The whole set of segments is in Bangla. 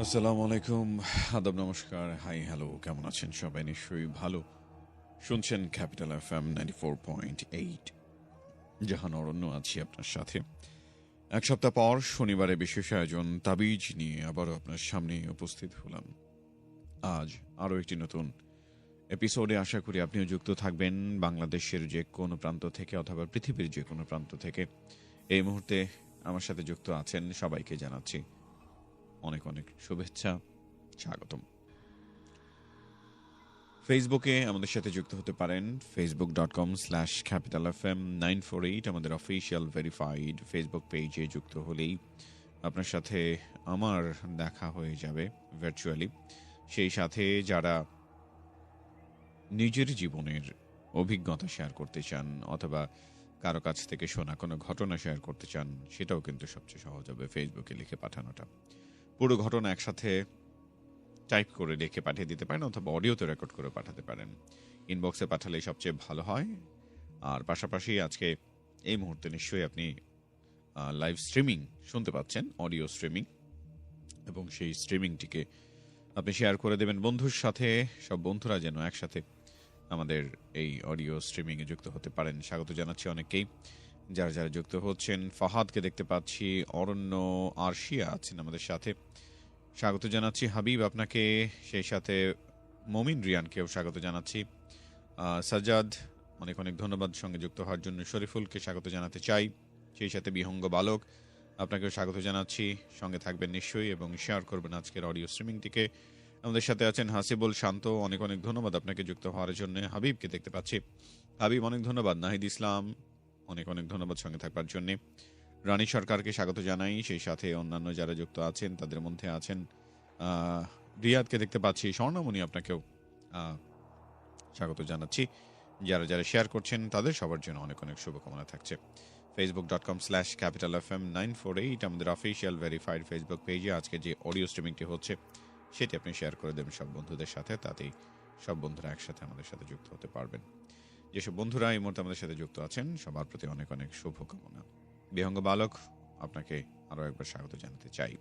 আসসালামু আলাইকুম, আদাব, নমস্কার, হাই, হ্যালো, কেমন আছেন সবাই? নিশ্চয়ই ভালো। শুনছেন ক্যাপিটাল FM 94.8। জাহান অরণ্য আছি আপনার সাথে। এক সপ্তাহ পর শনিবারে বিশেষ আয়োজন তাবিজ নিয়ে আবারও আপনার সামনে উপস্থিত হলাম। আজ আরও একটি নতুন এপিসোডে আশা করি আপনিও যুক্ত থাকবেন বাংলাদেশের যে কোনো প্রান্ত থেকে অথবা পৃথিবীর যে কোনো প্রান্ত থেকে। এই মুহূর্তে আমার সাথে যুক্ত আছেন সবাইকে জানাচ্ছি অনেক অনেক শুভেচ্ছা, স্বাগতম। ফেসবুকে আমাদের সাথে যুক্ত হতে পারেন facebook.com/capitalfm948 আমাদের অফিসিয়াল ভেরিফাইড ফেসবুক পেজে যুক্ত হলেই আপনার সাথে আমার দেখা হয়ে যাবে ভার্চুয়ালি। সেই সাথে যারা নিজের জীবনের অভিজ্ঞতা শেয়ার করতে চান অথবা কারো কাছ থেকে শোনা কোনো ঘটনা শেয়ার করতে চান, সেটাও কিন্তু সবচেয়ে সহজ হবে ফেসবুকে লিখে পাঠানোটা। পুরো ঘটনা একসাথে টাইপ করে লিখে পাঠিয়ে দিতে পারেন অথবা অডিওতে রেকর্ড করে পাঠাতে পারেন। ইনবক্সে পাঠালে সবচেয়ে ভালো হয়। আর পাশাপাশি আজকে এই মুহূর্তে নিশ্চয়ই আপনি লাইভ স্ট্রিমিং শুনতে পাচ্ছেন, অডিও স্ট্রিমিং, এবং সেই স্ট্রিমিংটিকে আপনি শেয়ার করে দেবেন বন্ধুর সাথে। সব বন্ধুরা যেন একসাথে আমাদের এই অডিও স্ট্রিমিংয়ে যুক্ত হতে পারেন। স্বাগত জানাচ্ছি অনেকেই যারা যারা যুক্ত হচ্ছেন। ফাহাদকে দেখতে পাচ্ছি, অরণ্য, আরশিয়া আছেন আমাদের সাথে, স্বাগত জানাচ্ছি। হাবিব আপনাকে, সেই সাথে মমিন রিয়ানকেও স্বাগত জানাচ্ছি। সাজ্জাদ, অনেক অনেক ধন্যবাদ সঙ্গে যুক্ত হওয়ার জন্য। শরীফুলকে স্বাগত জানাতে চাই, সেই সাথে বিহঙ্গ বালক আপনাকেও স্বাগত জানাচ্ছি। সঙ্গে থাকবেন নিশ্চয়ই এবং শেয়ার করবেন আজকের অডিও স্ট্রিমিংটিকে। আমাদের সাথে আছেন হাসিবুল শান্ত, অনেক অনেক ধন্যবাদ আপনাকে যুক্ত হওয়ার জন্য। হাবিবকে দেখতে পাচ্ছি, হাবিব অনেক ধন্যবাদ। নাহিদ ইসলাম, অনেক অনেক ধন্যবাদ সঙ্গে থাকবার জন্যে। রানী সরকারকে স্বাগত জানাই, সেই সাথে অন্যান্য যারা যুক্ত আছেন তাদের মধ্যে আছেন রিয়াদকে দেখতে পাচ্ছি, স্বর্ণমণি আপনাকেও স্বাগত জানাচ্ছি। যারা যারা শেয়ার করছেন তাদের সবার জন্য অনেক অনেক শুভকামনা থাকছে। facebook.com/capitalfm948 আমাদের অফিসিয়াল ভেরিফাইড ফেসবুক পেজে আজকে যে অডিও স্ট্রিমিংটি হচ্ছে সেটি আপনি শেয়ার করে দেবেন সব বন্ধুদের সাথে, তাতেই সব বন্ধুরা একসাথে আমাদের সাথে যুক্ত হতে পারবেন। যেসব বন্ধুরা এই মুহূর্তে আমাদের সাথে যুক্ত আছেন সবার প্রতি অনেক অনেক শুভকামনা। বিহঙ্গ বালক, আপনাকে আরও একবার স্বাগত জানাতে চাই।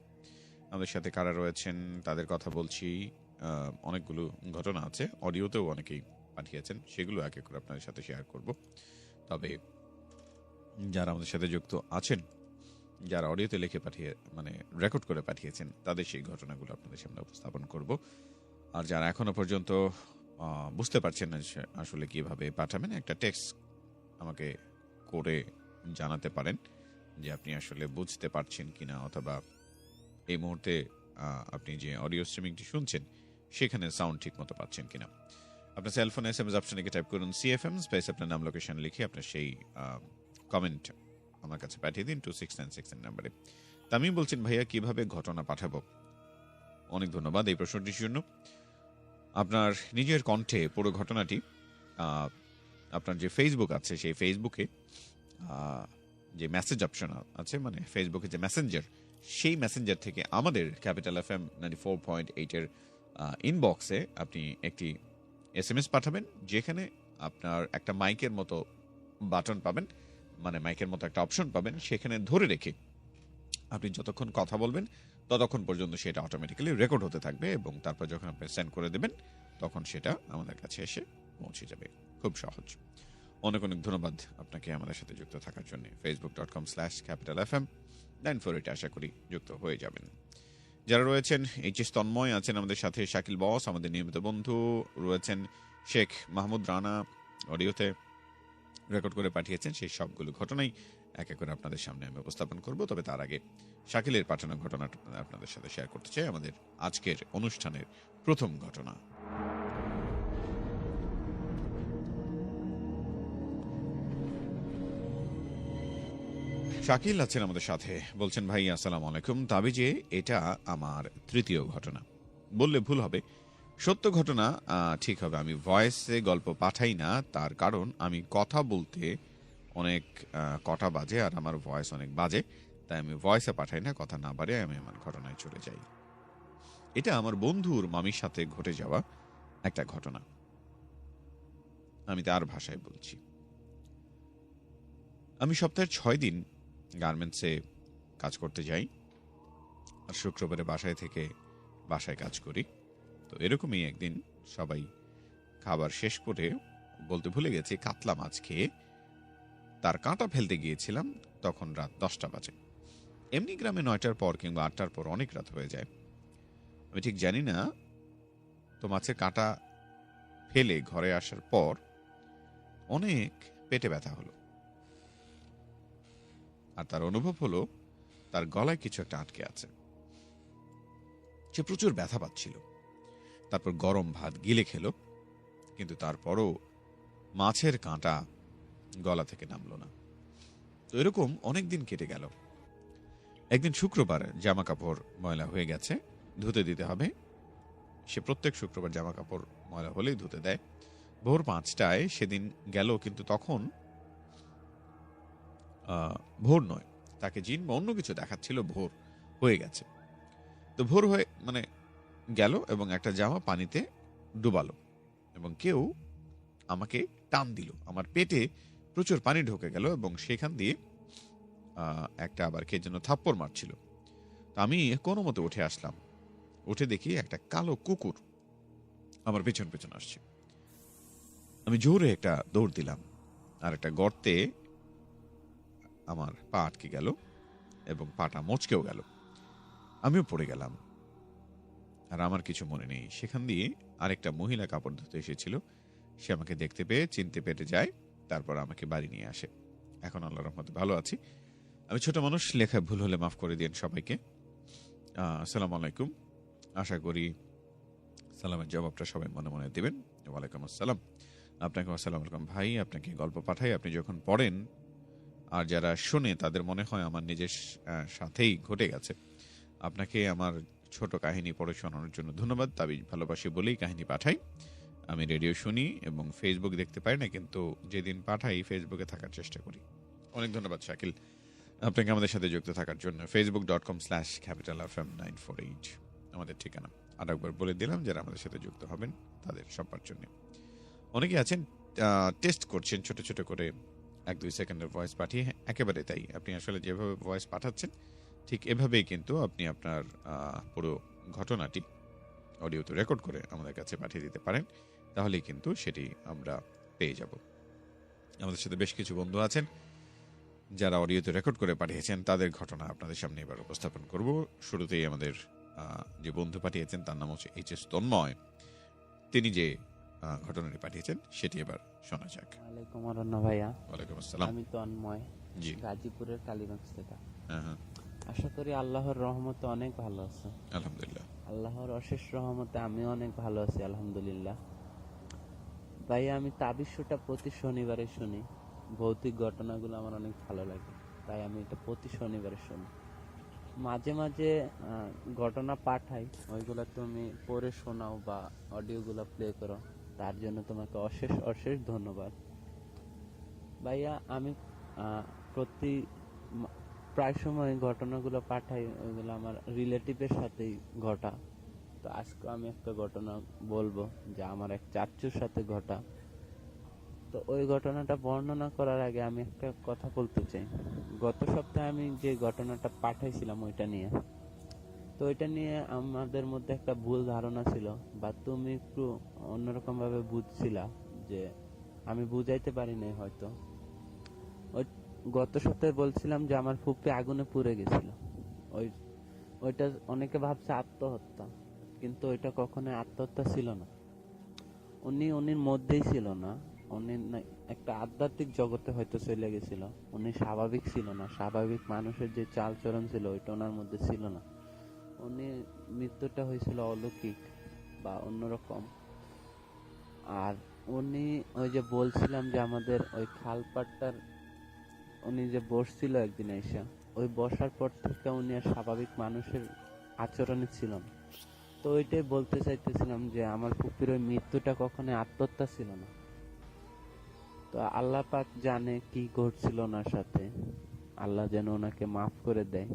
আমাদের সাথে কারা রয়েছেন তাদের কথা বলছি। অনেকগুলো ঘটনা আছে, অডিওতেও অনেকেই পাঠিয়েছেন, সেগুলো এক এক করে আপনাদের সাথে শেয়ার করব। তবে যারা আমাদের সাথে যুক্ত আছেন, যারা অডিওতে লিখে পাঠিয়ে রেকর্ড করে পাঠিয়েছেন, তাদের সেই ঘটনাগুলো আপনাদের সামনে উপস্থাপন করব। আর যারা এখনো পর্যন্ত বুঝতে পারছেন না আসলে কিভাবে পাঠাবেন, একটা টেক্সট আমাকে করে জানাতে পারেন যে আপনি আসলে বুঝতে পারছেন কিনা, অথবা এই মুহূর্তে আপনি যে অডিও স্ট্রিমিংটি শুনছেন সেখানে সাউন্ড ঠিক মতো পাচ্ছেন কিনা। আপনার সেলফোনে SMS অপশনে টাইপ করুন CFM স্পেস আপনার নাম, লোকেশন লিখে আপনার সেই কমেন্ট আমার কাছে পাঠিয়ে দিন 2696 নাম্বারে। তা আমি বলছেন ভাইয়া কিভাবে ঘটনা পাঠাবো? অনেক ধন্যবাদ এই প্রশ্নটির জন্য। আপনার নিজের কণ্ঠে পুরো ঘটনাটি আপনার যে ফেসবুক আছে সেই ফেসবুকে যে মেসেজ অপশন আছে, ফেসবুকে যে মেসেঞ্জার, সেই মেসেঞ্জার থেকে আমাদের ক্যাপিটাল FM 94.8 এর ইনবক্সে আপনি একটি SMS পাঠাবেন, যেখানে আপনার একটা মাইকের মতো বাটন পাবেন, মাইকের মতো একটা অপশন পাবেন। সেখানে ধরে রেখে আপনি যতক্ষণ কথা বলবেন ততক্ষণ পর্যন্ত সেটা অটোমেটিক্যালি রেকর্ড হতে থাকবে, এবং তারপর যখন আপনি সেন্ড করে দেবেন তখন সেটা আমাদের কাছে এসে পৌঁছে যাবে। খুব সহজ। অনেক অনেক ধন্যবাদ আপনাকে আমাদের সাথে যুক্ত থাকার জন্য। facebook.com/capitalfm948 আশা করি যুক্ত হয়ে যাবেন। যারা রয়েছেন HS তন্ময় আছেন আমাদের সাথে, শাকিল বস আমাদের নিয়মিত বন্ধু রয়েছেন, শেখ মাহমুদ রানা অডিওতে রেকর্ড করে পাঠিয়েছেন। সেই সবগুলো ঘটনাই এক এক করে আপনাদের সামনে আমি উপস্থাপন করব। তবে তার আগে শাকিলের পাঠানো ঘটনাটা আপনাদের সাথে শেয়ার করতে চাই, আমাদের আজকের অনুষ্ঠানের প্রথম ঘটনা। শাকিল আছেন আমাদের সাথে, বলছেন ভাই আসসালামু আলাইকুম, তাবিজে এটা আমার তৃতীয় ঘটনা। বললে ভুল হবে, সত্য ঘটনা ঠিক হবে। আমি ভয়েসে গল্প পাঠাই না, তার কারণ আমি কথা বলতে অনেক কটা বাজে আর আমার ভয়েস অনেক বাজে, তাই আমি ভয়েসে পাঠাই না। কথা না বাড়ে আমি আমার ঘটনায় চলে যাই। এটা আমার বন্ধুর মামির সাথে ঘটে যাওয়া একটা ঘটনা, আমি তার ভাষায় বলছি। আমি সপ্তাহের 6 দিন গার্মেন্টসে কাজ করতে যাই, আর শুক্রবারে বাসায় থেকে বাসায় কাজ করি। তো এরকমই একদিন সবাই খাবার শেষ করে, বলতে ভুলে গেছি, কাতলা মাছ খেয়ে তার কাঁটা ফেলতে গিয়েছিলাম। তখন রাত 10টা বাজে। এমনি গ্রামে 9টার পর কিংবা 8টার পর অনেক রাত হয়ে যায়। আমি ঠিক জানি না, তো মাছের কাঁটা ফেলে ঘরে আসার পর অনেক পেটে ব্যথা হলো, আর তার অনুভব হলো তার গলায় কিছু একটা আটকে আছে। সে প্রচুর ব্যথা পাচ্ছিল। তারপর গরম ভাত গিলে খেলো, কিন্তু তারপরও মাছের কাঁটা গলা থেকে নামলো না। তো এরকম অনেক দিন কেটে গেল। একদিন শুক্রবার জামা কাপড় ময়লা হয়ে গেছে, ধুতে দিতে হবে। সে প্রত্যেক শুক্রবার জামা কাপড় ময়লা হলেই ধুতে দেয়। ভোর 5টায় সেদিন গেল, কিন্তু তখন ভোর নয়, তাকে জিন বা অন্য কিছু দেখাচ্ছিল ভোর হয়ে গেছে। তো ভোর হয়ে গেল এবং একটা জামা পানিতে ডুবালো, এবং কেউ আমাকে টান দিল। আমার পেটে প্রচুর পানি ঢুকে গেল এবং সেখান দিয়ে একটা আবার কে যেন থাপ্পড় মারছিল। তো আমি কোনো মতে উঠে আসলাম। উঠে দেখি একটা কালো কুকুর আমার পেছন পেছন আসছে। আমি জোরে একটা দৌড় দিলাম, আর একটা গর্তে আমার পা আটকে গেল এবং পাটা মচকেও গেল। আমিও পড়ে গেলাম, আর আমার কিছু মনে নেই। সেখান দিয়ে আরেকটা মহিলা কাপড় ধুতে এসেছিল। সে আমাকে দেখতে পেয়ে চিনতে পেরে যায়, তারপর আমাকে বাড়ি নিয়ে আসে। এখন আল্লাহর রহমতে ভালো আছি। আমি ছোট মানুষ, লেখায় ভুল হলে মাফ করে দিন সবাইকে। আসসালামু আলাইকুম। আশা করি সালামের জবাবটা সবাই মনে মনে দেবেন। ওয়ালাইকুম আসসালাম। আপনাকে আসসালামু আলাইকুম ভাই। আপনাকে গল্প পাঠাই, আপনি যখন পড়েন আর যারা শোনে তাদের মনে হয় আমার নিজের সাথেই ঘটে গেছে। আপনাকে আমার ছোট কাহিনী পড়ে শোনানোর জন্য ধন্যবাদ। আমি ভালোবাসি বলেই কাহিনী পাঠাই। আমি রেডিও শুনি এবং ফেসবুক দেখতে পারি না, কিন্তু যেদিন পাঠাই ফেসবুকে থাকার চেষ্টা করি। অনেক ধন্যবাদ শাকিল আপনাকে আমাদের সাথে যুক্ত থাকার জন্য। facebook.com/capitalfm948 আমাদের ঠিকানা। আর একবার বলে দিলাম, যারা আমাদের সাথে যুক্ত হবেন তাদের সবার জন্য। অনেকে আছেন টেস্ট করছেন ছোট ছোট করে 1-2 সেকেন্ডের ভয়েস পাঠিয়ে। একেবারে তাই, আপনি আসলে যেভাবে ভয়েস পাঠাচ্ছেন ঠিক এভাবেই কিন্তু আপনি আপনার পুরো ঘটনাটি অডিওতে রেকর্ড করে আমাদের কাছে পাঠিয়ে দিতে পারেন। তাহলেই কিন্তু সেটি আমরা পেয়ে যাব। আমাদের সাথে বেশ কিছু বন্ধু আছেন যারা অডিওতে রেকর্ড করে পাঠিয়েছেন, তাদের ঘটনা আপনাদের সামনে এবার উপস্থাপন করব। শুরুতেই আমাদের যে বন্ধু পাঠিয়েছেন তার নাম হচ্ছে এইচ.এস. তন্ময়। তিনি যে ঘটনাটি পাঠিয়েছেন সেটি এবার শোনা যাক। ওয়ালাইকুম অরণ্য ভাইয়া। ওয়ালাইকুম আসসালাম। আমি তন্ময়, জি। গাজীপুরের কালীগঞ্জ থেকে। হ্যাঁ। আশা করি আল্লাহর রহমতে অনেক ভালো আছে। আলহামদুলিল্লাহ। আল্লাহর অশেষ রহমতে আমিও অনেক ভালো আছি, আলহামদুলিল্লাহ। ভাইয়া, আমি তাবিজ শোটা প্রতি শনিবারে শুনি। ভৌতিক ঘটনাগুলো আমার অনেক ভালো লাগে, তাই আমি এটা প্রতি শনিবারে শুনি। মাঝে মাঝে ঘটনা পাঠাই, ওইগুলো তুমি পড়ে শোনাও বা অডিওগুলো প্লে করো, তার জন্য তোমাকে অশেষ অশেষ ধন্যবাদ। ভাইয়া, আমি প্রতি প্রায় সময় ঘটনাগুলো পাঠাই, ওইগুলো আমার রিলেটিভের সাথেই ঘটা। তো আজকে আমি একটা ঘটনা বলবো যা আমার এক চাচুর সাথে ঘটা। তো ওই ঘটনাটা বর্ণনা করার আগে আমি একটা কথা বলতে চাই। গত সপ্তাহে আমি যে ঘটনাটা পাঠাইছিলাম ওইটা নিয়ে, তো ওইটা নিয়ে আমাদের মধ্যে একটা ভুল ধারণা ছিল, বা তুমি একটু অন্যরকম ভাবে বুঝছিলা, যে আমি বুঝাইতে পারি নাই হয়তো। ওই গত সপ্তাহে বলছিলাম যে আমার ফুপি আগুনে পুড়ে গেছিল। ওইটা অনেকে ভাবছে আত্মহত্যা, কিন্তু ওইটা কখনো আত্মহত্যা ছিল না। উনির মধ্যেই ছিল না। উনি একটা আধ্যাত্মিক জগতে হয়তো চলে গেছিল। উনি স্বাভাবিক ছিল না, স্বাভাবিক মানুষের যে চালচরণ ছিল ওইটা ওনার মধ্যে ছিল না। উনি মৃত্যুটা হয়েছিল অলৌকিক বা অন্যরকম। আর উনি ওই যে বলছিলাম যে আমাদের ওই খালপাটটার উনি যে বসছিল একদিন এসে, ওই বসার পর থেকে উনি আর স্বাভাবিক মানুষের আচরণে ছিল না। তো ওইটাই বলতে চাইতেছিলাম যে আমার ফুপির ওই মৃত্যুটা কখনো আত্মহত্যা ছিল না। তো আল্লাহ পাক জানে কি ঘটছিল ওনার সাথে, আল্লাহ যেন ওনাকে মাফ করে দেয়।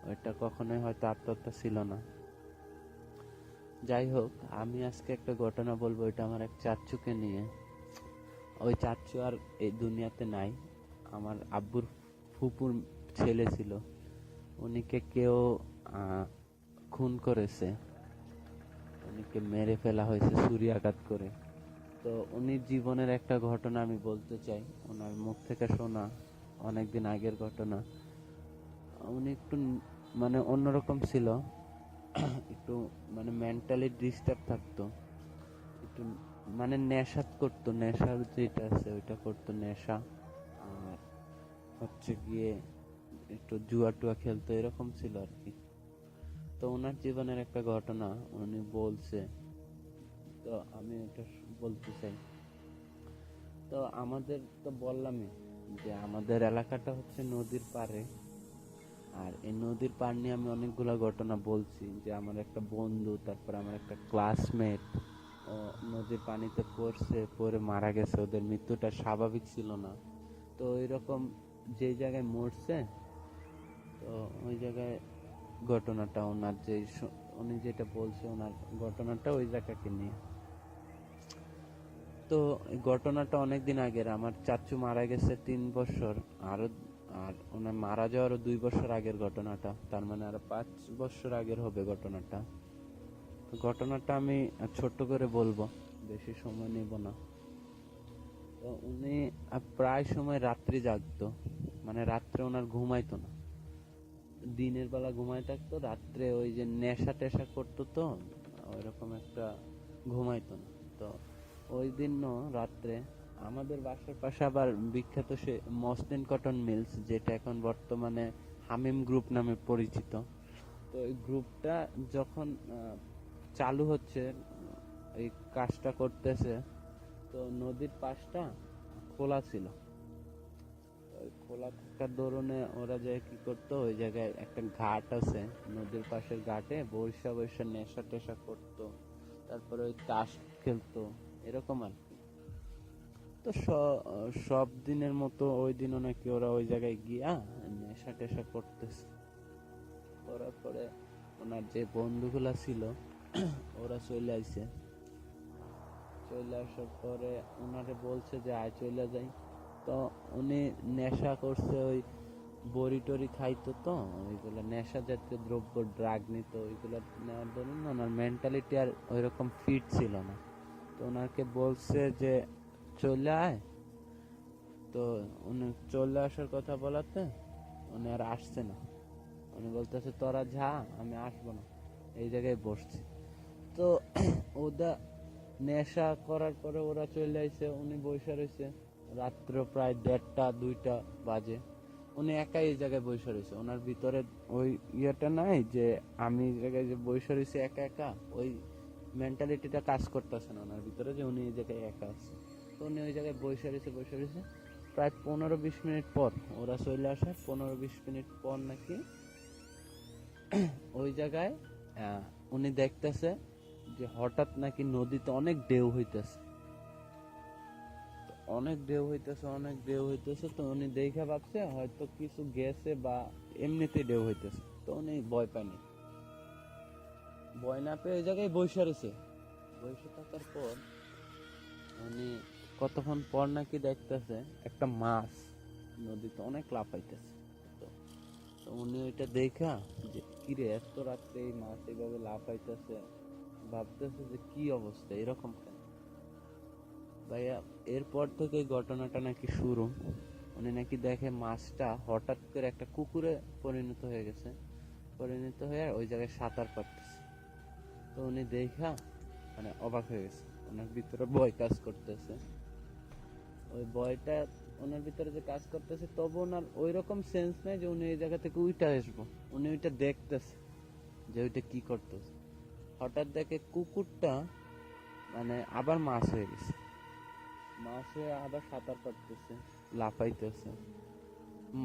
ওইটা কখনোই হয়তো আত্মহত্যা ছিল না। যাই হোক, আমি আজকে একটা ঘটনা বলবো, এটা আমার এক চাচুকে নিয়ে। ওই চাচু আর এই দুনিয়াতে নাই। আমার আব্বুর ফুপুর ছেলে ছিল। উনিকে কেউ খুন করেছে। উনিকে মেরে ফেলা হয়েছে ছুরিয়াঘাত করে। তো উনির জীবনের একটা ঘটনা আমি বলতে চাই, ওনার মুখ থেকে শোনা, অনেকদিন আগের ঘটনা। উনি একটু মানে অন্যরকম ছিল, একটু মানে মেন্টালি ডিস্টার্ব থাকতো, একটু মানে নেশা করতো, নেশার যেটা আছে ওইটা করতো, নেশা। আর হচ্ছে গিয়ে একটু জুয়া টুয়া খেলতো, এরকম ছিল আর কি। তো ওনার জীবনের একটা ঘটনা উনি বলছে, তো আমি এটা বলতে চাই। তো আমাদের তো বললামই যে আমাদের এলাকাটা হচ্ছে নদীর পাড়ে। আর এই নদীর পাড় নিয়ে আমি অনেকগুলা ঘটনা বলছি, যে আমার একটা বন্ধু, তারপর আমার একটা ক্লাসমেট ও নদীর পানিতে পড়ছে, পড়ে মারা গেছে, ওদের মৃত্যুটা স্বাভাবিক ছিল না। তো এরকম যে জায়গায় মরছে, তো ওই জায়গায় ঘটনাটা ওনার যে উনি যেটা বলছে ওনার ঘটনাটা ওই জায়গাকে নিয়ে। তো এই ঘটনাটা অনেকদিন আগের, আমার চাচু মারা গেছে 3 বছর, আরো আর ওনার মারা যাওয়ারও 2 বছর আগের ঘটনাটা, তার মানে আরো 5 বছর আগের হবে ঘটনাটা। তো ঘটনাটা আমি ছোট্ট করে বলবো, বেশি সময় নেব না। তো উনি প্রায় সময় রাত্রি জাগতো, মানে রাত্রে ওনার ঘুমাইতো না, দিনের বেলা ঘুমায় থাকতো, রাত্রে ওই যে নেশা টেশা করতো, তো ওইরকম একটা ঘুমাইতো না। তো ওই দিন রাত্রে আমাদের বাসার পাশে আবার বিখ্যাত সে মসলিন কটন মিলস, যেটা এখন বর্তমানে হামিম গ্রুপ নামে পরিচিত। তো এই গ্রুপটা যখন চালু হচ্ছে, এই কাজটা করতেছে, তো নদীর পাশটা খোলা ছিল। ওই খোলা থাকার দরুনে ওরা যায় কি করতো, ওই জায়গায় একটা ঘাট আছে, নদীর পাশের ঘাটে বৈশা বৈশা নেশা টেশা করতো, তারপরে ওই তাস খেলতো, এরকম আর কি। তো সব দিনের মতো ওই দিনও নাকি ওরা ওই জায়গায় গিয়া নেশা টেশা করতেছে। করার পরে ওনার যে বন্ধুগুলা ছিল ওরা চলে আইছে। চলে আসার পরে ওনারে বলছে যে আয় চলে যাই। তো উনি নেশা করছে, ওই বড়ি টরি খাইতো, তো ওইগুলো নেশা জাতীয় দ্রব্য, ড্রাগ নিত, ওইগুলো নেওয়ার দরুন ওনার মেন্টালিটি আর ওইরকম ফিট ছিল না। তো ওনাকে বলছে যে চলে আয়। তো উনি চলে আসার কথা বলাতে উনি আর আসছে না। উনি বলতেছে তোরা যা, আমি আসবো না, এই জায়গায় বসছি। তো ওদা নেশা করার পরে ওরা চলে আইছে, উনি বসে রয়েছে, রাত্র প্রায় 1:30-2টা বাজে। উনি একাই এই জায়গায় বসে রয়েছে, ওনার ভিতরে ওই ইয়েটা নাই যে আমি এই জায়গায় যে বসে রয়েছি একা একা, ওই মেন্টালিটিটা কাজ করতেছে না ওনার ভিতরে, যে উনি এই জায়গায় একা আছে। তো উনি ওই জায়গায় বসে রয়েছে প্রায় 15-20 মিনিট পর ওরা চলে আসে। 15-20 মিনিট পর নাকি ওই জায়গায় উনি দেখতেছে যে হঠাৎ নাকি নদীতে অনেক ঢেউ হইতেছে, অনেক ঢেউ হইতেছে। তো উনি দেখে ভাবছে হয়তো কিছু গেছে বা এমনিতে ঢেউ হইতেছে। তো উনি ভয় পায়নি, ভয় না পেয়ে ওই জায়গায় বসে রয়েছে। বসে থাকার পর উনি কতক্ষণ পর নাকি দেখতেছে একটা মাছ নদীতে অনেক লাফাইতেছে। তো তো উনি ওইটা দেখা যে কিরে এত রাত্রে এই মাছ এইভাবে লাফাইতেছে, ভাবতেছে যে কি অবস্থা, এরকম কেন ভাইয়া। এরপর থেকে এই ঘটনাটা নাকি শুরু। উনি নাকি দেখে মাছটা হঠাৎ করে একটা কুকুরে পরিণত হয়ে ওই জায়গায় সাঁতার কাটতেছে। তো উনি দেখা মানে অবাক হয়ে গেছে, ওনার ভিতরে ভয় কাজ করতেছে। ওই ভয়টা ওনার ভিতরে যে কাজ করতেছে, তবু ওনার ওই রকম সেন্স নাই যে উনি এই জায়গা থেকে উইটা আসবো। উনি ওইটা দেখতেছে যে ওইটা কি করতেছে। হঠাৎ দেখে কুকুরটা মানে আবার মাছ হয়ে গেছে, মাছ হয়ে আবার সাঁতার কাটতেছে, লাফাইতেছে।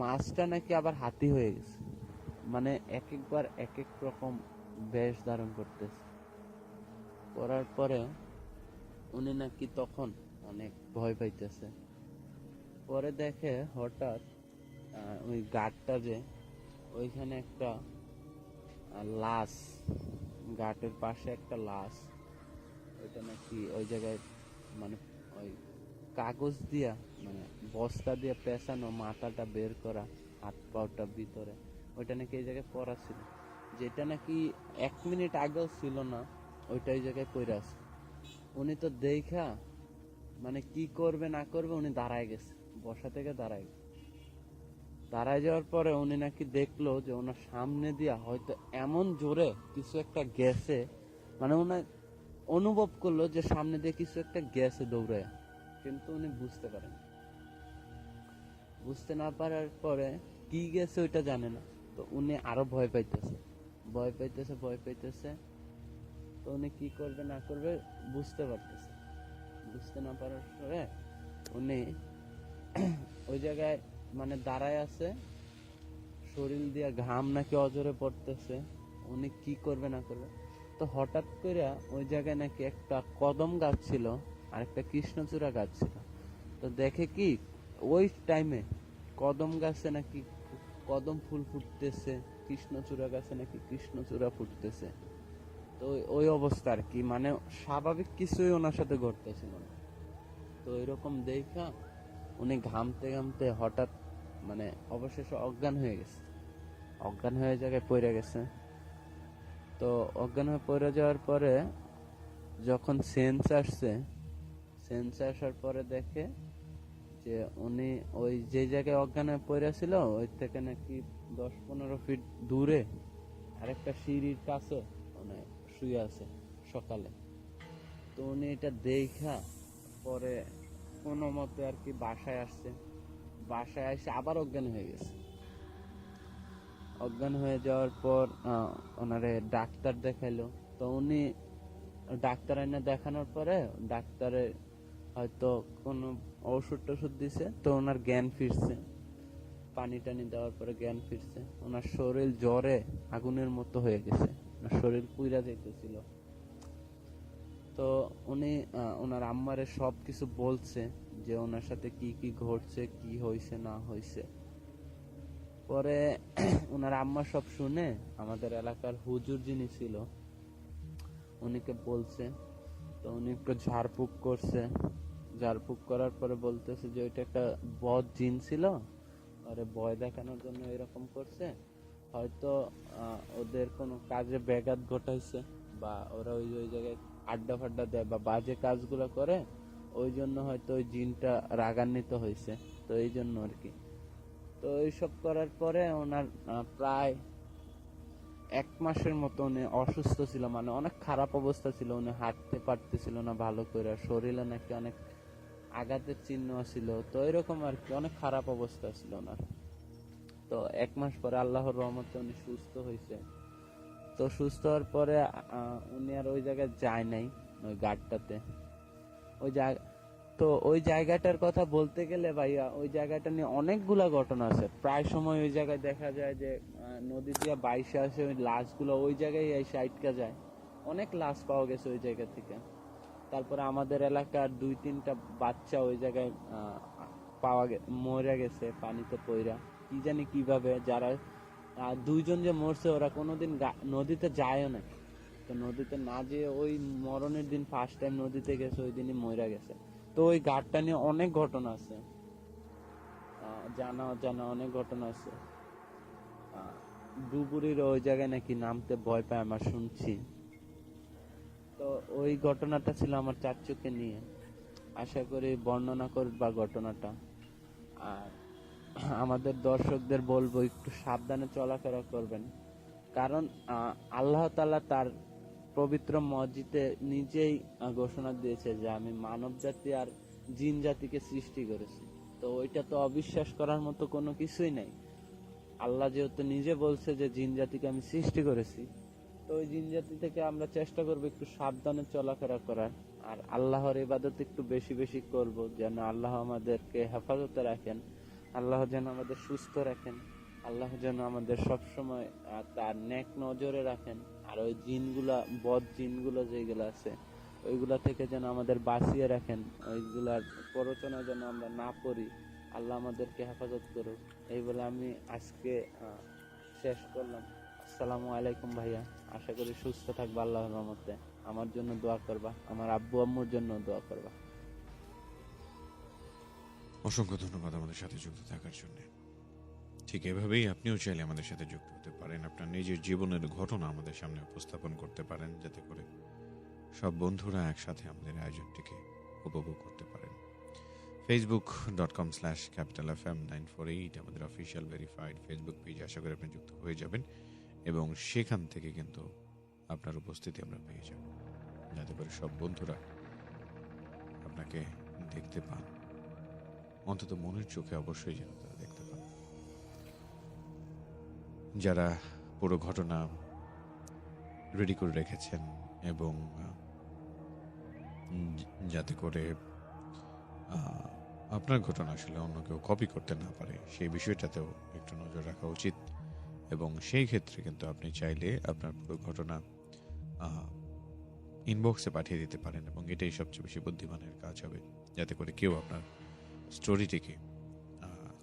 মাছটা নাকি আবার হাতি হয়ে গেছে, মানে এক একবার এক এক রকম বেশ ধারণ করতেছে। করার পরে উনি নাকি তখন অনেক ভয় পাইতেছে। পরে দেখে হঠাৎ ওই ঘাটটা যে ওইখানে একটা লাশ, ঘাটের পাশে একটা লাশ, ওইটা নাকি ওই জায়গায় মানে ওই কাগজ দিয়া মানে বস্তা দিয়ে পেঁচানো, মাথাটা বের করা, হাত পাটা ভিতরে, ওইটা নাকি এই জায়গায় পড়া ছিল, যেটা নাকি 1 মিনিট আগেও ছিল না, ওইটাই জায়গায় পড়ে আছে। উনি তো দেখা মানে কি করবে না করবে উনি দাঁড়ায় গেছে, বসা থেকে দাঁড়ায় গেছে। দাঁড়ায় যাওয়ার পরে উনি নাকি দেখলো যে ওনার সামনে দিয়া হয়তো এমন জোরে কিছু একটা গেছে, মানে উনি অনুভব করলো যে সামনে দিয়ে কিছু একটা গেছে দৌড়ে, কিন্তু উনি বুঝতে পারেন। বুঝতে না পারার পরে কি গেছে ওইটা জানে না। তো উনি আরো ভয় পাইতেছে, ভয় পাইতেছে, ভয় পাইতেছে। তো উনি কি করবে না করবে বুঝতে পারতেছে। বুঝতে না পারার পরে উনি ওই জায়গায় মানে দাঁড়ায় আছে, শরীর দিয়ে ঘাম নাকি অজরে পড়তেছে। উনি কি করবে না করবে, তো হঠাৎ করে ওই জায়গায় নাকি একটা কদম গাছ ছিল আর একটা কৃষ্ণচূড়া গাছ ছিল। তো দেখে কি ওই টাইমে কদম গাছে নাকি কদম ফুল ফুটতেছে, কৃষ্ণচূড়া গাছে নাকি কৃষ্ণচূড়া ফুটতেছে। তো ওই অবস্থা আর কি, মানে স্বাভাবিক কিছুই ওনার সাথে ঘটতেছিল না। তো এরকম দেখা উনি ঘামতে ঘামতে হঠাৎ মানে অবশেষে অজ্ঞান হয়ে গেছে। অজ্ঞান হয়ে জায়গায় পড়ে গেছে। তো অজ্ঞান হয়ে পড়ে যাওয়ার পরে যখন সেন্স আসছে, সেন্স আসার পরে দেখে যে উনি ওই যে জায়গায় অজ্ঞান হয়ে পড়ে ছিল ওই থেকে নাকি 10-15 ফিট দূরে আরেকটা সিঁড়ির কাছে মানে শুয়ে আছে সকালে। তো উনি এটা দেখা পরে কোনো মতে আর কি বাসায় আসছে। বাসায় এসে আবার অজ্ঞান হয়ে গেছে। অজ্ঞান হয়ে যাওয়ার পর ওনারে ডাক্তার দেখাইলো। তো উনি ডাক্তার এনে দেখানোর পরে ডাক্তারে হয়তো কোনো ওষুধ টষুধ দিছে, তো ওনার জ্ঞান ফিরছে। পানি টানি দেওয়ার পরে জ্ঞান ফিরছে। ওনার শরীর জ্বরে আগুনের মতো হয়ে গেছে, ওনার শরীর পুইরা যাইতেছিল। তো উনি ওনার আম্মারে সব কিছু বলছে যে ওনার সাথে কি কি ঘটছে, কি হয়েছে না হয়েছে। পরে ওনার আম্মা সব শুনে আমাদের এলাকার হুজুর যিনি ছিল উনিকে বলছে। তো উনি একটু ঝাড়ফুঁক করছে। ঝাড়ফুঁক করার পরে বলতেছে যে ওইটা একটা বদ জিন ছিল, আরে ভয় দেখানোর জন্য এরকম করছে। হয়তো ওদের কোনো কাজে ব্যাঘাত ঘটাইছে, বা ওরা ওই ওই জায়গায় আড্ডা ফাড্ডা দেয় বা বাজে কাজগুলো করে, ওই জন্য হয়তো ওই জিনটা রাগান্বিত হয়েছে। তো এই জন্য আর কি। তো এইসব করার পরে ওনার প্রায় 1 মাসের মতো উনি অসুস্থ ছিল, মানে অনেক খারাপ অবস্থা ছিল। উনি হাঁটতে পারতেছিল না ভালো করে, শরীরে নাকি অনেক আঘাতের চিহ্ন ছিল। তো এরকম আর কি, অনেক খারাপ অবস্থা ছিল ওনার। তো 1 মাস পরে আল্লাহর রহমতে উনি সুস্থ হয়েছে। তো সুস্থ হওয়ার পরে উনি আর ওই জায়গায় যায় নাই, ওই গাড়টাতে। ওই জায়গা তো ওই জায়গাটার কথা বলতে গেলে ভাইয়া ওই জায়গাটা নিয়ে অনেকগুলা ঘটনা আছে। প্রায় সময় ওই জায়গায় দেখা যায় যে নদী দিয়ে বাইশে আসে, ওই লাশগুলো ওই জায়গায় এসে আটকা যায়। অনেক লাশ পাওয়া গেছে ওই জায়গা থেকে। তারপরে আমাদের এলাকার 2-3টা বাচ্চা ওই জায়গায় মরে গেছে পানিতে পইরা, কি জানি কিভাবে। যারা 2জন যে মরছে ওরা কোনোদিন নদীতে যায়ও না। তো নদীতে না যেয়ে ওই মরণের দিন ফার্স্ট টাইম নদীতে গেছে, ওই দিনই মইরা গেছে। তো ওই ঘাটটা নিয়ে অনেক ঘটনা আছে, জানা অজানা অনেক ঘটনা আছে। ডুবুরির ওই জায়গায় নাকি নামতে ভয় পায় আমার শুনছি। তো ওই ঘটনাটা ছিল আমার চাচুকে নিয়ে। আশা করি বর্ণনা করবা ঘটনাটা। আর আমাদের দর্শকদের বলবো একটু সাবধানে চলাফেরা করবেন, কারণ আল্লাহ তাআলা তার পবিত্র মসজিদে নিজেই ঘোষণা দিয়েছে যে আমি মানব জাতি আর জিন জাতিকে সৃষ্টি করেছি। তো ওইটা তো অবিশ্বাস করার মতো কোনো কিছুই নাই। আল্লাহ যেহেতু নিজে বলছে যে জিন জাতিকে আমি সৃষ্টি করেছি, তো ওই জিন জাতি থেকে আমরা চেষ্টা করবো একটু সাবধানে চলাফেরা করার। আর আল্লাহর ইবাদত একটু বেশি বেশি করব, যেন আল্লাহ আমাদেরকে হেফাজতে রাখেন, আল্লাহ যেন আমাদের সুস্থ রাখেন, আল্লাহ যেন আমাদের সবসময় তার নেক নজরে রাখেন। আর ওই জিনগুলা, বদ জিনগুলো যেগুলো আছে ওইগুলা থেকে যেন আমাদের বাঁচিয়ে রাখেন, ওইগুলার প্ররোচনা যেন আমরা না পড়ি। আল্লাহ আমাদেরকে হেফাজত করুক। এই বলে আমি আজকে শেষ করলাম। আসসালামু আলাইকুম ভাইয়া। আশা করি সুস্থ থাকবা আল্লাহর রহমতে। আমার জন্য দোয়া করবা, আমার আব্বু আম্মুর জন্য দোয়া করবা। অসংখ্য ধন্যবাদ আমাদের সাথে যুক্ত থাকার জন্য। ঠিক এভাবেই আপনিও চাইলে আমাদের সাথে যুক্ত হতে পারেন, আপনার নিজের জীবনের ঘটনা আমাদের সামনে উপস্থাপন করতে পারেন, যাতে করে সব বন্ধুরা একসাথে আমাদের আয়োজনটিকে উপভোগ করতে পারেন। facebook.com/capitalfm948 আমাদের অফিসিয়াল ভেরিফাইড ফেসবুক পেজ, আশা করি আপনি যুক্ত হয়ে যাবেন এবং সেখান থেকে কিন্তু আপনার উপস্থিতি আমরা পেয়ে যাব, যাতে করে সব বন্ধুরা আপনাকে দেখতে পান, অন্তত মনের চোখে অবশ্যই যেন তারা দেখতে পান। যারা পুরো ঘটনা রেডি করে রেখেছেন এবং যাতে করে আপনার ঘটনা আসলে অন্য কেউ কপি করতে না পারে, সেই বিষয়টাতেও একটু নজর রাখা উচিত। এবং সেই ক্ষেত্রে কিন্তু আপনি চাইলে আপনার পুরো ঘটনা ইনবক্সে পাঠিয়ে দিতে পারেন এবং এটাই সবচেয়ে বেশি বুদ্ধিমানের কাজ হবে, যাতে করে কেউ আপনার স্টোরিটিকে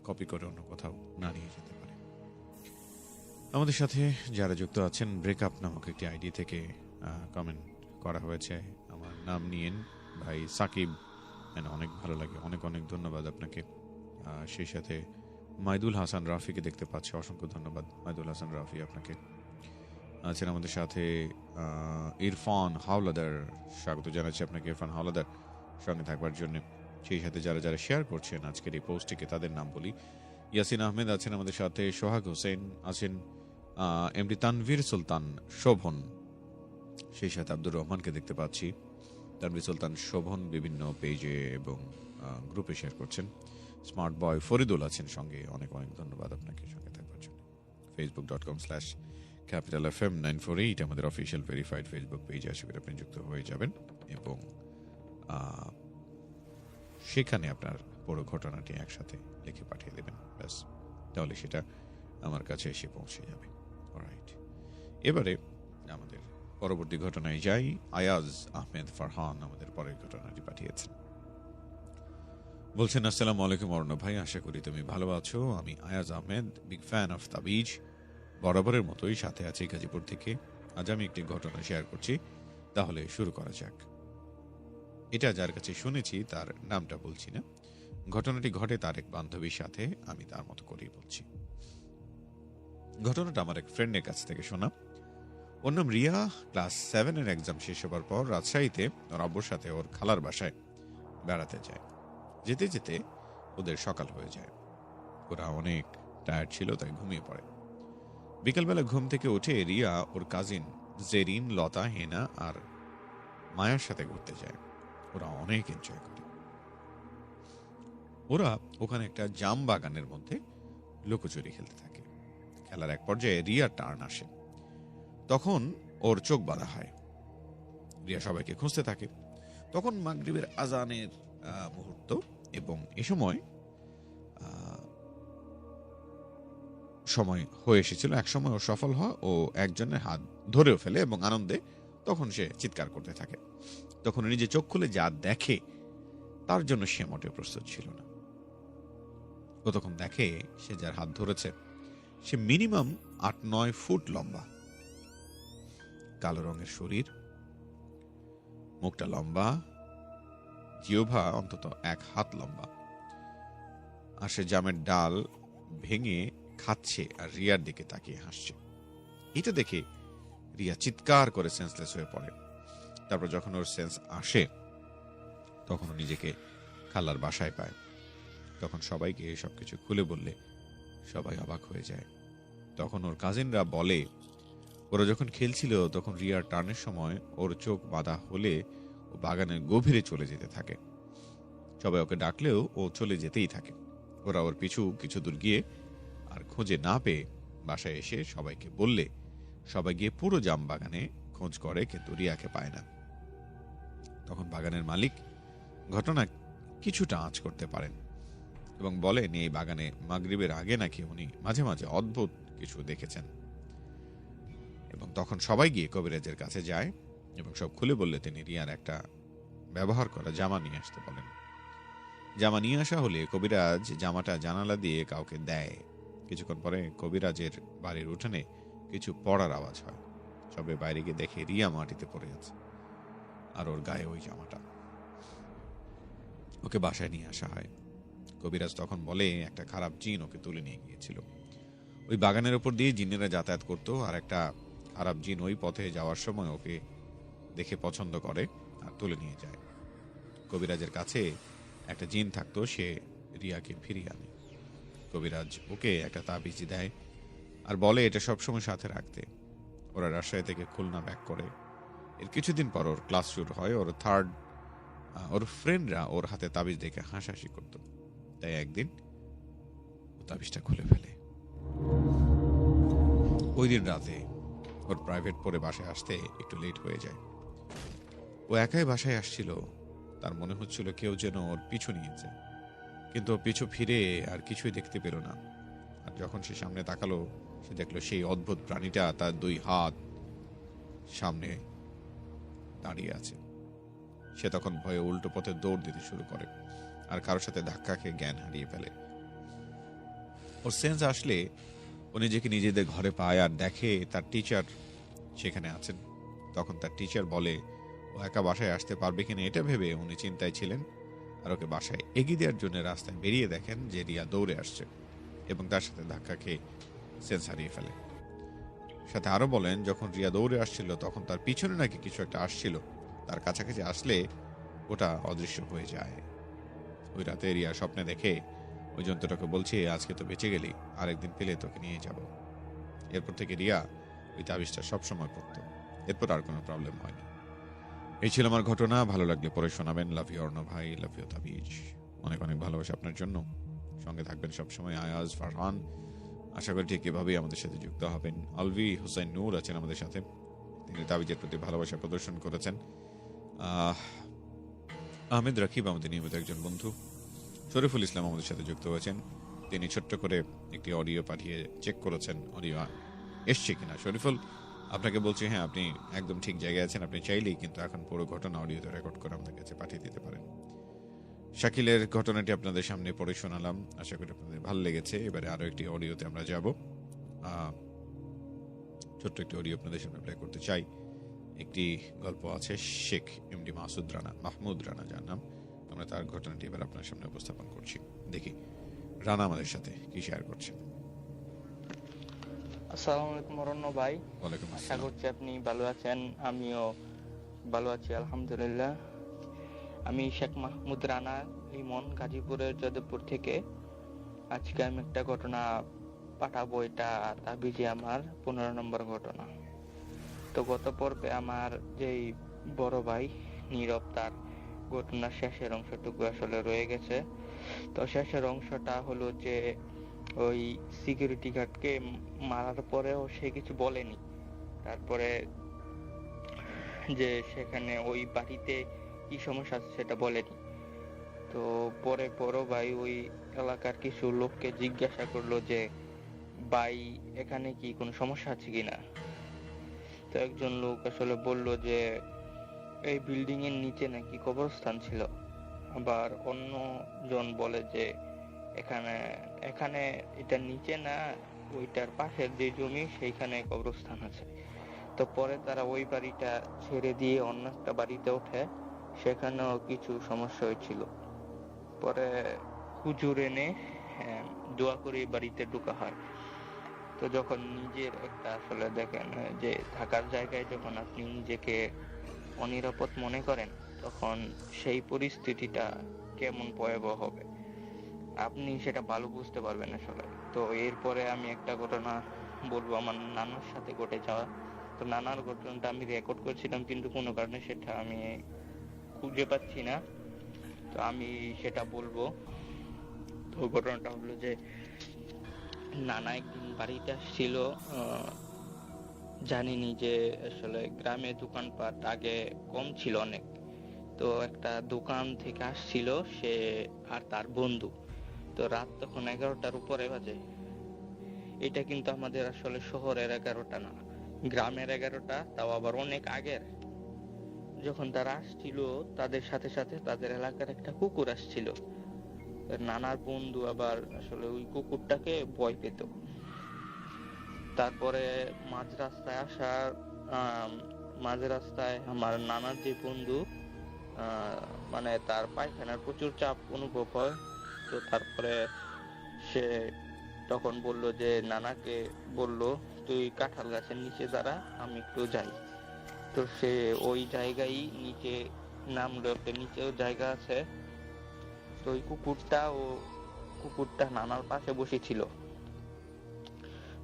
কপি করে অন্য কোথাও না নিয়ে যেতে পারে। আমাদের সাথে যারা যুক্ত আছেন, ব্রেকআপ নামক একটি আইডি থেকে কমেন্ট করা হয়েছে আমার নাম নিয়েন ভাই সাকিব, অনেক ভালো লাগে, অনেক অনেক ধন্যবাদ আপনাকে। সেই সাথে মাইদুল হাসান রাফিকে দেখতে পাচ্ছি, অসংখ্য ধন্যবাদ মাইদুল হাসান রাফি আপনাকে। আছেন আমাদের সাথে ইরফান হাওলাদার, স্বাগত জানাচ্ছি আপনাকে ইরফান হাওলাদার সঙ্গে থাকবার জন্য। সেই সাথে যারা যারা শেয়ার করছেন আজকের এই পোস্টটিকে তাদের নাম বলি। ইয়াসিন আহমেদ আছেন আমাদের সাথে, সোহাগ হোসেন আছেন, এমডি তানভীর সুলতান শোভন, সেই সাথে আব্দুর রহমানকে দেখতে পাচ্ছি। তানভীর সুলতান শোভন বিভিন্ন পেজে এবং গ্রুপে শেয়ার করছেন। স্মার্ট বয় ফরিদুল আছেন সঙ্গে, অনেক অনেক ধন্যবাদ আপনাকে সঙ্গে থাকবার জন্য। facebook.com/capitalfm948 আমাদের অফিসিয়াল ভেরিফাইড ফেসবুক পেজে আশা করি আপনি যুক্ত হয়ে যাবেন এবং সেখানে আপনার পুরো ঘটনাটি একসাথে লিখে পাঠিয়ে দেবেন, ব্যাস, তাহলে সেটা আমার কাছে এসে পৌঁছে যাবে। অলরাইট, এবারে আমাদের পরবর্তী ঘটনায় যাই। আয়াজ আহমেদ ফারহান আমাদের পরের ঘটনাটি পাঠিয়েছেন, বলছেন আসসালামু আলাইকুম অর্ণব ভাই, আশা করি তুমি ভালো আছো। আমি Ayaz Ahmed, big fan of তাবিজ, বরাবরের মতোই সাথে আছি গাজীপুর থেকে। আজ আমি একটি ঘটনা শেয়ার করছি, তাহলে শুরু করা যাক। এটা যার কাছে শুনেছি তার নামটা বলছি না। ঘটনাটি ঘটে তার এক বান্ধবীর সাথে, আমি তার মতো করেই বলছি। ঘটনাটা আমার এক ফ্রেন্ডের কাছ থেকে শোনা। ওর নাম রিয়া। ক্লাস 7 এর এক্সাম শেষ হবার পর রাজশাহীতে ওর আব্বুর সাথে ওর খালার বাসায় বেড়াতে যায়। যেতে যেতে ওদের সকাল হয়ে যায়। ওরা অনেক টায়ার্ড ছিল, তাই ঘুমিয়ে পড়ে। বিকালবেলা ঘুম থেকে উঠে রিয়া ওর কাজিন জেরিন, লতা, হেনা আর মায়ার সাথে ঘুরতে যায়। ওরা অনেক এনজয় করে। ওরা ওখানে একটা জাম বাগানের মধ্যে লুকোচুরি খেলতে থাকে। খেলার এক পর্যায়ে রিয়ার টার্ন আসে, তখন ওর চোখ বাঁধা হয়। রিয়া সবাইকে খুঁজতে থাকে। তখন মাগরিবের আজানের মুহূর্ত এবং এ সময় হয়ে এসেছিল। এক সময় ও সফল হয় ও একজনের হাত ধরেও ফেলে এবং আনন্দে তখন সে চিৎকার করতে থাকে। তখন নিজে চোখ খুলে যা দেখে তার জন্য সে মোটেও প্রস্তুত ছিল না। ও তখন দেখে সে যার হাত ধরেছে সে মিনিমাম 8-9 ফুট লম্বা, কালো রঙের শরীর, মুখটা লম্বা, জিহ্বা অন্তত 1 হাত লম্বা, আর সে জামের ডাল ভেঙে খাচ্ছে আর রিয়ার দিকে তাকিয়ে হাসছে। এটা দেখে রিয়া চিৎকার করে সেন্সলেস হয়ে পড়ে। তারপর যখন ওর সেন্স আসে তখন ও নিজেকে খালার বাসায় পায়। তখন সবাইকে সবকিছু খুলে বললে সবাই অবাক হয়ে যায়। তখন ওর কাজিনরা বলে ওরা যখন খেলছিল তখন রিয়ার টার্নের সময় ওর চোখ বাঁধা হলে ও বাগানের গভীরে চলে যেতে থাকে। সবাই ওকে ডাকলেও ও চলে যেতেই থাকে। ওরা ওর পিছু কিছু দূর গিয়ে আর খুঁজে না পেয়ে বাসায় এসে সবাইকে বললে সবাই গিয়ে পুরো জাম বাগানে খোঁজ করে, কিন্তু রিয়াকে পায় না। তখন বাগানের মালিক ঘটনা কিছুটা আঁচ করতে পারেন এবং বলেন এই বাগানে মাগরিবের আগে নাকি উনি মাঝে মাঝে অদ্ভুত কিছু দেখেছেন। এবং তখন সবাই গিয়ে কবিরাজের কাছে যায় এবং সব খুলে বললে তিনি রিয়ার একটা ব্যবহার করা জামা নিয়ে আসতে বলেন। জামা নিয়ে আসা হলে কবিরাজ জামাটা জানালা দিয়ে কাউকে দেয়। কিছুক্ষণ পরে কবিরাজের বাড়ির উঠানে কিছু পড়ার আওয়াজ হয়। সবে বাইরে গিয়ে দেখে রিয়া মাটিতে পড়ে আছে আর ওর গায়ে ওই জামাটা। ওকে বাসায় নিয়ে আসা হয়। কবিরাজ তখন বলে একটা খারাপ জিন ওকে তুলে নিয়ে গিয়েছিল। ওই বাগানের উপর দিয়ে জিনেরা যাতায়াত করতো আর একটা খারাপ জিন ওই পথে যাওয়ার সময় ওকে দেখে পছন্দ করে আর তুলে নিয়ে যায়। কবিরাজের কাছে একটা জিন থাকতো, সে রিয়াকে ফিরিয়ে আনে। কবিরাজ ওকে একটা তাবিজ দেয় আর বলে এটা সবসময় সাথে রাখতে। ওরা রাজশাহী থেকে খুলনা ব্যাক করে। এর কিছুদিন পর ওর ক্লাস শুরু হয়। ওর ফ্রেন্ডরা ওর হাতে তাবিজ দেখে হাসাহাসি করতো। তাই একদিন ও তাবিজটা খুলে ফেলে। ওই দিন রাতে ওর প্রাইভেট পড়ে বাসায় আসতে একটু লেট হয়ে যায়। ও একাই বাসায় আসছিল। তার মনে হচ্ছিল কেউ যেন ওর পিছু নিয়েছে, কিন্তু ও পিছু ফিরে আর কিছুই দেখতে পেল না। আর যখন সে সামনে তাকালো, সে দেখলো সেই অদ্ভুত প্রাণীটা তার 2 হাত সামনে দাঁড়িয়ে আছে। সে তখন ভয়ে উল্টো পথে দৌড় দিতে শুরু করে আর কারোর সাথে ধাক্কা খেয়ে জ্ঞান হারিয়ে ফেলে। ওর সেন্স আসলে ও নিজেকে নিজেদের ঘরে পায় আর দেখে তার টিচার সেখানে আছেন। তখন তার টিচার বলে ও একা বাসায় আসতে পারবে কিনা এটা ভেবে উনি চিন্তায় ছিলেন, আর ওকে বাসায় এগিয়ে দেওয়ার জন্য রাস্তায় বেরিয়ে দেখেন যে রিয়া দৌড়ে আসছে এবং তার সাথে ধাক্কা খেয়ে সেন্স হারিয়ে ফেলে। সাথে আরো বলেন যখন রিয়া দৌড়ে আসছিল তখন তার পিছনে নাকি কিছু একটা আসছিল, তার কাছাকাছি আসলে ওটা অদৃশ্য হয়ে যায়। ওই রাতে রিয়া স্বপ্নে দেখে ওই যন্ত্রটাকে বলছে আজকে তো বেঁচে গেলি, আরেকদিন পেলে তোকে নিয়ে যাব। এরপর থেকে রিয়া ওই তাবিজটা সবসময় পড়তো। এরপর আর কোনো প্রবলেম হয়নি। এই ছিল আমার ঘটনা। ভালো লাগলে পরে শোনাবেন। লাভ ইউ অর্ণ ভাই, লাভ ইউ তাবিজ। অনেক অনেক ভালোবাসা আপনার জন্য। সঙ্গে থাকবেন সবসময় আয়াজ, ফারহান। আশা করি ঠিক এভাবেই আমাদের সাথে যুক্ত হবেন। আলভি হোসেন নূর আছেন আমাদের সাথে, তিনি তাবিজের প্রতি ভালোবাসা প্রদর্শন করেছেন। আহমেদ রাকিব আমাদের নিয়মিত একজন বন্ধু। শরীফুল ইসলাম আমাদের সাথে যুক্ত হয়েছেন, তিনি ছোট্ট করে একটি অডিও পাঠিয়ে চেক করেছেন অডিও এসছে কিনা। শরীফুল, আপনাকে বলছি হ্যাঁ, আপনি একদম ঠিক জায়গায় আছেন। আপনি চাইলেই কিন্তু এখন পুরো ঘটনা অডিওতে রেকর্ড করে আমাদের কাছে পাঠিয়ে দিতে পারেন। শাকিলের ঘটনাটি আপনাদের সামনে পড়ে শোনালাম, আশা করি আপনাদের ভালো লেগেছে। এবারে আরো একটি অডিওতে আমরা যাব। ছোট্ট একটি অডিও আপনাদের সামনে প্লে করতে চাই। একটি গল্প আছে শেখ এমডি মাহমুদ রানা যার নাম। আমরা তার ঘটনাটি এবার আপনার সামনে উপস্থাপন করছি। দেখি রানা আমাদের সাথে কি শেয়ার করছেন। আসসালামু আলাইকুম অরণ্য ভাই, ওয়ালাইকুম আশা আসসালাম। করছি আপনি ভালো আছেন। আমিও ভালো আছি আলহামদুলিল্লাহ। আমি শেখ মাহমুদ রানা লিমন, গাজীপুরের যাদবপুর থেকে। আজকে আমি একটা ঘটনা পাঠাবো। এটা তাবিজে আমার 15 নম্বর ঘটনা। তো গত পর্বে আমার যেই বড় ভাই নীরব, তার ঘটনার শেষের অংশটুকু আসলে রয়ে গেছে। তো শেষের অংশটা হলো যে ওই সিকিউরিটি গার্ডকে মারার পরেও সে কিছু বলেনি। তারপরে যে সেখানে ওই বাড়িতে কি সমস্যা আছে সেটা বলেনি। তো পরে বড় ভাই ওই এলাকার কিছু লোককে জিজ্ঞাসা করলো যে ভাই এখানে কি কোনো সমস্যা আছে কিনা। তো একজন লোক আসলে বলল যে এই বিল্ডিং এর নিচে নাকি কবরস্থান ছিল। আবার অন্য জন বলে যে এখানে এখানে এটা নিচে না, ওইটার পাশের যে জমি সেইখানে কবরস্থান আছে। তো পরে তারা ওই বাড়িটা ছেড়ে দিয়ে অন্য একটা বাড়িতে ওঠে, সেখানেও কিছু সমস্যা হয়েছিল। পরে হুজুর এনে দোয়া করে এই বাড়িতে ঢোকা হয়। তো যখন নিজের একটা আসলে দেখেন যে থাকার জায়গায় যখন আপনি নিজেকে অনিরাপদ মনে করেন, তখন সেই পরিস্থিতিটা কেমন ভয়াবহ হবে আপনি সেটা ভালো বুঝতে পারবেন আসলে। তো এরপরে আমি একটা ঘটনা বলবো আমার নানার সাথে ঘটে যাওয়া। তো নানার ঘটনাটা আমি রেকর্ড করছিলাম, কিন্তু কোনো কারণে সেটা আমি খুঁজে পাচ্ছি না। তো আমি সেটা বলবো। তো ঘটনাটা হলো যে নানা একদিন বাড়িতে আসছিল। জানিনি যে আসলে গ্রামে দোকানপাট আগে কম ছিল অনেক। তো একটা দোকান থেকে আসছিল সে আর তার বন্ধু। তো রাত তখন 11টার উপরে বাজে। এটা কিন্তু আমাদের আসলে শহরের 11টা না, গ্রামের 11টা, তাও আবার অনেক আগের। যখন তারা আসছিল তাদের সাথে সাথে তাদের এলাকার একটা কুকুর আসছিল। নানার বন্ধু আবার আসলে ওই কুকুরটাকে ভয় পেত। তারপরে মাঝ রাস্তায় আমার নানার যে বন্ধু মানে তার পায়খানার প্রচুর চাপ অনুভব হয়। তো তারপরে সে তখন বলল যে নানাকে বলল তুই কাঁঠাল গাছের নিচে দাঁড়া, আমি একটু যাই। তো সে ওই জায়গায় নিচে নামলো, একটা নিচেও জায়গা আছে। তো ওই কুকুরটা নানার পাশে বসেছিল।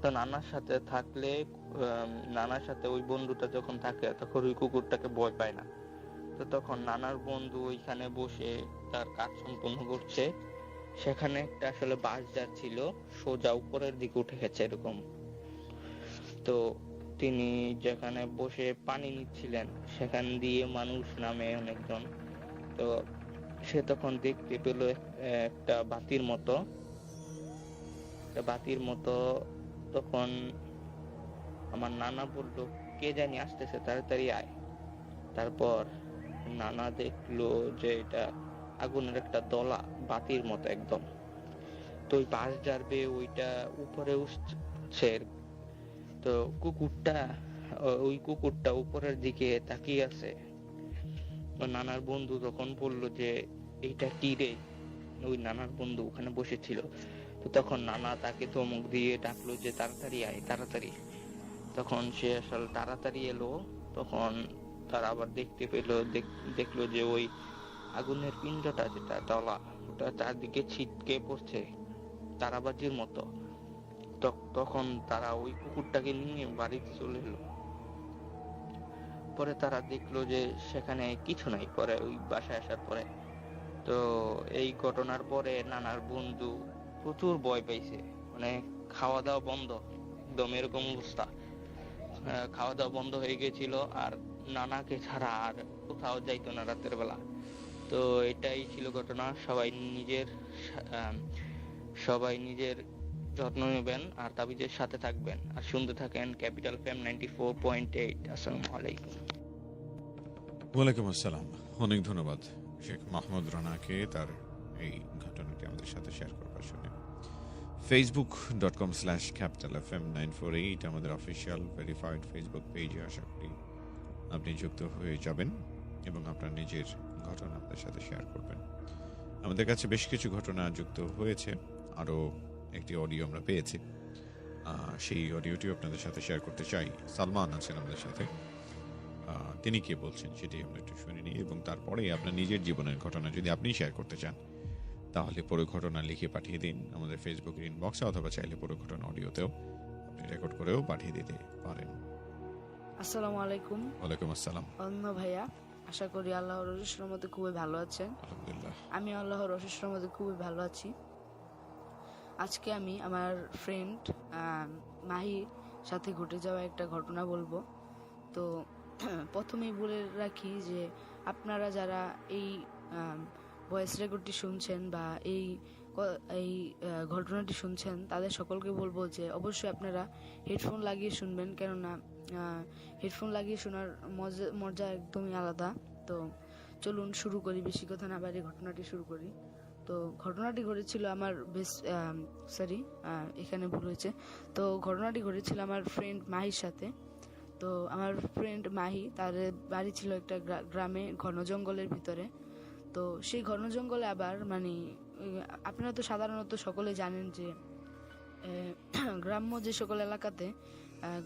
তো নানার সাথে থাকলে নানার সাথে ওই বন্ধুটা যখন থাকে তখন ওই কুকুরটাকে ভয় পায় না। তো তখন নানার বন্ধু ওইখানে বসে তার কাজ সম্পন্ন করছে। সেখানে একটা আসলে বাঁশঝাড় ছিল, সোজা উপরের দিকে উঠে গেছে এরকম। তো তিনি যেখানে বসে পানি নিচ্ছিলেন সেখান দিয়ে মানুষ নামে অনেকজন। তো সে তখন দেখতে পেল একটা বাতির মতো। তখন আমার নানা বলল, কে জানি আসতেছে, তাড়াতাড়ি আয়। তারপর নানা দেখলো যে এটা আগুনের একটা দলা, বাতির মতো একদম। তো ওই বাঁশ ঝাড়বে ওইটা উপরে উঠছে। তো ওই কুকুরটা উপরের দিকে তাকিয়ে আছে। নানার বন্ধু তখন বলল যে এইটা কি রে? ওই নানার বন্ধু ওখানে বসেছিল। তো তখন নানা তাকে ধমক দিয়ে ডাকলো যে তাড়াতাড়ি আয়, তাড়াতাড়ি। তখন সে আসলে তাড়াতাড়ি এলো। তখন তারা আবার দেখলো যে ওই আগুনের পিণ্ডটা, যেটা দলা, ওটা চারদিকে ছিটকে পড়ছে তারাবাজির মতো। তখন তারা ওই কুকুরটাকে নিয়ে বাড়িতে চলে এলো। পরে তারা দেখলো যে সেখানে কিছু নাই। পরে ওই বাসায় আসার পরে, তো এই ঘটনার পরে নানার বন্ধু প্রচুর ভয় পাইছে, মানে খাওয়া দাওয়া বন্ধ, একদম এরকম অবস্থা। খাওয়া দাওয়া বন্ধ হয়ে গেছিল, আর নানাকে ছাড়া আর কোথাও যাইতো না রাতের বেলা। তো এটাই ছিল ঘটনা। সবাই নিজের যত্ন নেবেন আর তাবিজের সাথে থাকবেন, আর শুনতে থাকেন ক্যাপিটাল এফএম 94.8। আসসালামু আলাইকুম। ওয়ালাইকুম আসসালাম। অনেক ধন্যবাদ শেখ মাহমুদ রানাকে তার এই ঘটনাটি আমাদের সাথে শেয়ার করবার জন্য। facebook.com/capitalfm948 আমাদের অফিসিয়াল ভেরিফাইড ফেসবুক পেজে আশা করি আপনি যুক্ত হয়ে যাবেন এবং আপনার নিজের ঘটনা আমাদের সাথে শেয়ার করবেন। আমাদের কাছে বেশ কিছু ঘটনা যুক্ত হয়েছে, আরও একটি অডিও আমরা পেয়েছি, সেই অডিওটি আপনাদের সাথে শেয়ার করতে চাই। সালমান আছেন আমাদের সাথে, তিনি কে বলছেন সেটি আমরা একটু শুনে নিই, এবং তারপরে আপনার নিজের জীবনের ঘটনা যদি আপনি শেয়ার করতে চান তাহলে পুরো ঘটনা লিখে পাঠিয়ে দিন আমাদের ফেসবুকের ইনবক্সে, অথবা চাইলে পুরো ঘটনা অডিওতেও আপনি রেকর্ড করেও পাঠিয়ে দিতে পারেন। আসসালামু আলাইকুম। ওয়ালাইকুম আসসালাম। অন্য ভাইয়া, আশা করি আল্লাহর অশেষ রহমতে খুবই ভালো আছেন। আলহামদুলিল্লাহ। আমি আল্লাহর অশেষ রহমতে খুবই ভালো আছি। আজকে আমি আমার ফ্রেন্ড মাহির সাথে ঘটে যাওয়া একটা ঘটনা বলবো। তো প্রথমেই বলে রাখি যে আপনারা যারা এই ভয়েস রেকর্ডটি শুনছেন বা এই ঘটনাটি শুনছেন, তাদের সকলকে বলবো যে অবশ্যই আপনারা হেডফোন লাগিয়ে শুনবেন, কেননা হেডফোন লাগিয়ে শোনার মজা একদমই আলাদা। তো চলুন শুরু করি, বেশি কথা না বাড়িয়ে ঘটনাটি শুরু করি। তো ঘটনাটি ঘটেছিল আমার এখানে ভুল হয়েছে। তো ঘটনাটি ঘটেছিল আমার ফ্রেন্ড মাহির সাথে। তো আমার ফ্রেন্ড মাহি, তার বাড়ি ছিল একটা গ্রামে ঘন জঙ্গলের ভিতরে। তো সেই ঘন জঙ্গলে আবার মানে আপনারা তো সাধারণত সকলে জানেন যে গ্রাম্য যে সকল এলাকাতে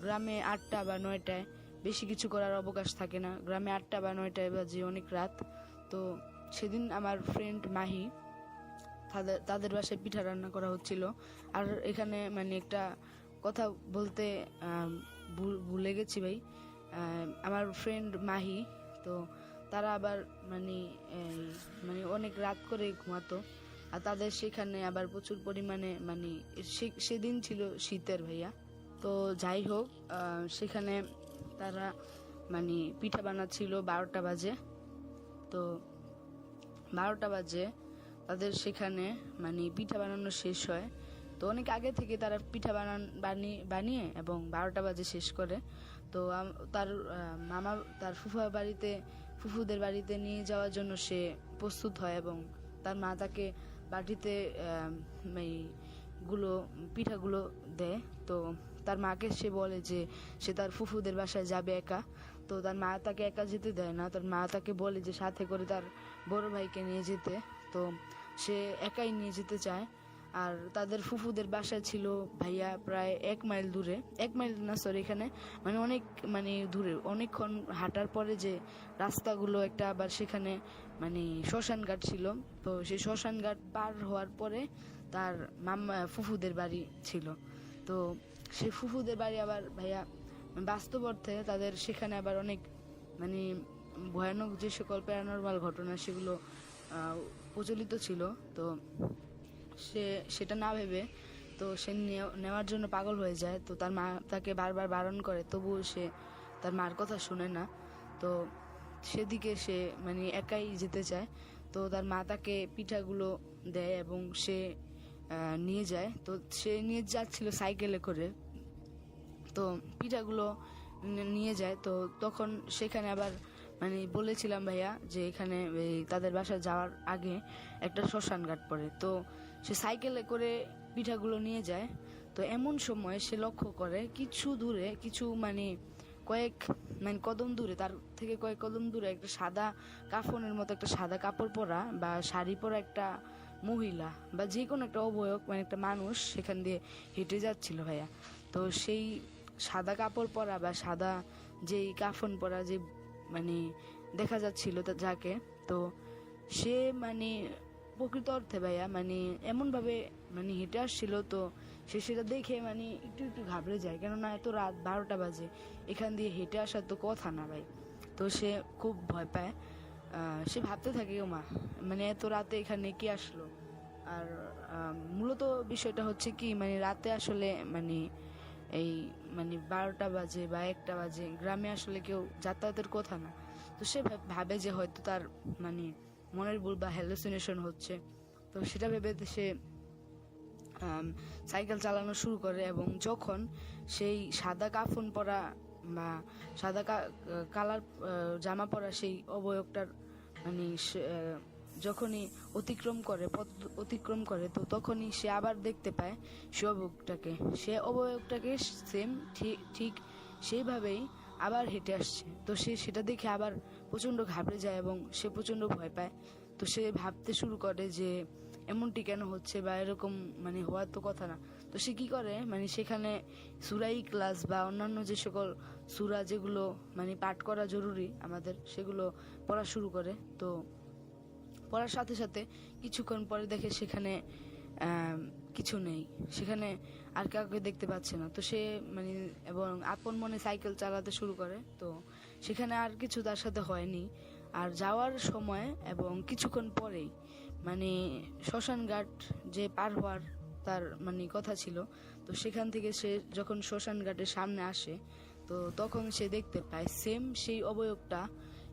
গ্রামে 8টা বা 9টায় বেশি কিছু করার অবকাশ থাকে না। গ্রামে 8টা বা 9টায় বাজে অনেক রাত। তো সেদিন আমার ফ্রেন্ড মাহি তাদের বাসায় পিঠা রান্না করা হচ্ছিল। আর এখানে মানে একটা কথা বলতে ভুলে গেছি ভাই, আমার ফ্রেন্ড মাহি, তো তারা আবার মানে অনেক রাত করে ঘুমাতো। আর তাদের সেখানে আবার প্রচুর পরিমাণে মানে সেদিন ছিল শীতের ভাইয়া। তো যাই হোক, সেখানে তারা মানে পিঠা বানাচ্ছিল 12টা বাজে। তো 12টা বাজে তাদের সেখানে মানে পিঠা বানানো শেষ হয়। তো অনেক আগে থেকে তারা পিঠা বানিয়ে এবং 12টা বাজে শেষ করে। তো তার মামা তার ফুফুদের বাড়িতে নিয়ে যাওয়ার জন্য সে প্রস্তুত হয়, এবং তার মা তাকে বাটিতে পিঠাগুলো দেয়। তো তার মাকে সে বলে যে সে তার ফুফুদের বাসায় যাবে একা। তো তার মা তাকে একা যেতে দেয় না, তার মা তাকে বলে যে সাথে করে তার বড় ভাইকে নিয়ে যেতে। তো সে একাই নিয়ে যেতে চায়। আর তাদের ফুফুদের বাসা ছিল ভাইয়া প্রায় 1 মাইল দূরে, 1 মাইল না সরি, এখানে মানে অনেক মানে দূরে, অনেকক্ষণ হাঁটার পরে যে রাস্তাগুলো একটা আবার সেখানে মানে শ্মশান ঘাট ছিল। তো সেই শ্মশান ঘাট পার হওয়ার পরে তার মামা ফুফুদের বাড়ি ছিল। তো সেই ফুফুদের বাড়ি আবার ভাইয়া বাস্তব অর্থে তাদের সেখানে আবার অনেক মানে ভয়ানক যে সকল প্যারানরমাল ঘটনা সেগুলো প্রচলিত ছিল। তো সে সেটা না ভেবে তো সে নেওয়ার জন্য পাগল হয়ে যায়। তো তার মা তাকে বারবার বারণ করে, তবুও সে তার মার কথা শুনে না। তো সেদিকে সে মানে একাই যেতে চায়। তো তার মা তাকে পিঠাগুলো দেয় এবং সে নিয়ে যায়। তো সে নিয়ে যাচ্ছিল সাইকেলে করে, তো পিঠাগুলো নিয়ে যায়। তো তখন সেখানে আবার মানে বলেছিলাম ভাইয়া যে এখানে তাদের বাসায় যাওয়ার আগে একটা শ্মশান ঘাট পড়ে। তো সে সাইকেলে করে পিঠাগুলো নিয়ে যায়। তো এমন সময় সে লক্ষ্য করে কিছু দূরে, কিছু মানে কয়েক মানে কদম দূরে, তার থেকে কয়েক কদম দূরে একটা সাদা কাফনের মতো একটা সাদা কাপড় পরা বা শাড়ি পরা একটা মহিলা বা যে কোনো একটা অবয়ব মানে একটা মানুষ সেখান দিয়ে হেঁটে যাচ্ছিল ভাইয়া। তো সেই সাদা কাপড় পরা বা সাদা যেই কাফন পরা যে মানে দেখা যাচ্ছিল যাকে, তো সে মানে প্রকৃত অর্থে ভাইয়া মানে এমনভাবে মানে হেঁটে আসছিল। তো সে সেটা দেখে মানে একটু একটু ঘাবড়ে যায়, কেননা এত রাত 12টা বাজে, এখান দিয়ে হেঁটে আসার তো কথা না ভাই। তো সে খুব ভয় পায়। সে ভাবতে থাকে ও মা মানে এত রাতে এখানে কি আসলো। আর মূলত বিষয়টা হচ্ছে কি মানে রাতে আসলে মানে এই মানে 12টা বাজে বা 1টা বাজে গ্রামে আসলে কেউ যাতায়াতের কথা না। তো সে ভাবে যে হয়তো তার মানে মনের ভুল বা হ্যালুসিনেশন হচ্ছে। তো সেটা ভেবে সে সাইকেল চালানো শুরু করে এবং যখন সেই সাদা কাফন পরা বা সাদা কালার জামা পরা সেই অবয়বটার মানে যখনই পথ অতিক্রম করে তো তখনই সে আবার দেখতে পায় সে অবয়বটাকে সেম ঠিক সেইভাবেই আবার হেঁটে আসছে। তো সে সেটা দেখে আবার প্রচণ্ড ঘাবড়ে যায় এবং সে প্রচণ্ড ভয় পায়। তো সে ভাবতে শুরু করে যে এমনটি কেন হচ্ছে বা এরকম মানে হওয়ার তো কথা না। তো সে কি করে মানে সেখানে সূরা ইখলাস বা অন্যান্য যে সকল সূরা যেগুলো মানে পাঠ করা জরুরি আমাদের, সেগুলো পড়া শুরু করে। তো পড়ার সাথে সাথে কিছুক্ষণ পরে দেখে সেখানে কিছু নেই, সেখানে আর কাউকে দেখতে পাচ্ছে না। তো সে মানে এবং আপন মনে সাইকেল চালাতে শুরু করে। তো সেখানে আর কিছু তার সাথে হয়নি। আর যাওয়ার সময় এবং কিছুক্ষণ পরেই মানে শ্মশান ঘাট যে পার হওয়ার তার মানে কথা ছিল, তো সেখান থেকে সে যখন শ্মশান ঘাটের সামনে আসে তো তখন সে দেখতে পায় সেম সেই অবয়বটা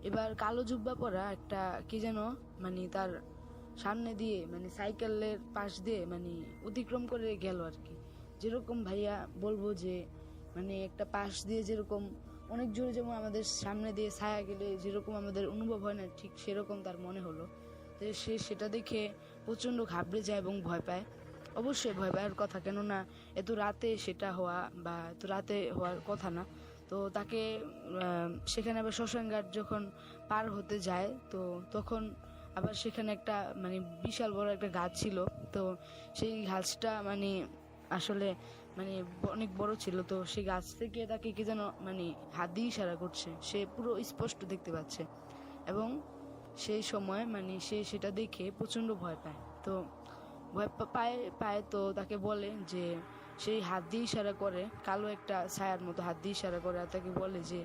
এবার কালো জুব্বা পরা একটা কি যেন মানে তার সামনে দিয়ে মানে সাইকেলের পাশ দিয়ে মানে অতিক্রম করে গেল আর কি। যেরকম ভাইয়া বলবো যে মানে একটা পাশ দিয়ে যেরকম অনেক জোরে যেমন আমাদের সামনে দিয়ে ছায়া গেলে যেরকম আমাদের অনুভব হয় না, ঠিক সেরকম তার মনে হলো। তো সে সেটা দেখে প্রচণ্ড ঘাবড়ে যায় এবং ভয় পায়। অবশ্যই ভয় পাওয়ার কথা, কেননা এত রাতে সেটা হওয়া বা এত রাতে হওয়ার কথা না। তো তাকে সেখানে আবার শ্মশান ঘাট যখন পার হতে যায় তো তখন আবার সেখানে একটা মানে বিশাল বড় একটা গাছ ছিল। তো সেই গাছটা মানে আসলে মানে অনেক বড় ছিল। তো সেই গাছ থেকে তাকে কি যেন মানে হাত দিয়ে ইশারা করছে, সে পুরো স্পষ্ট দেখতে পাচ্ছে এবং সেই সময় মানে সে সেটা দেখে প্রচণ্ড ভয় পায়। তো ভয় পায় তো তাকে বলে যে সেই হাত দিয়ে ইশারা করে, কালো একটা ছায়ার মতো হাত দিয়ে ইশারা করে আর তাকে বলে যে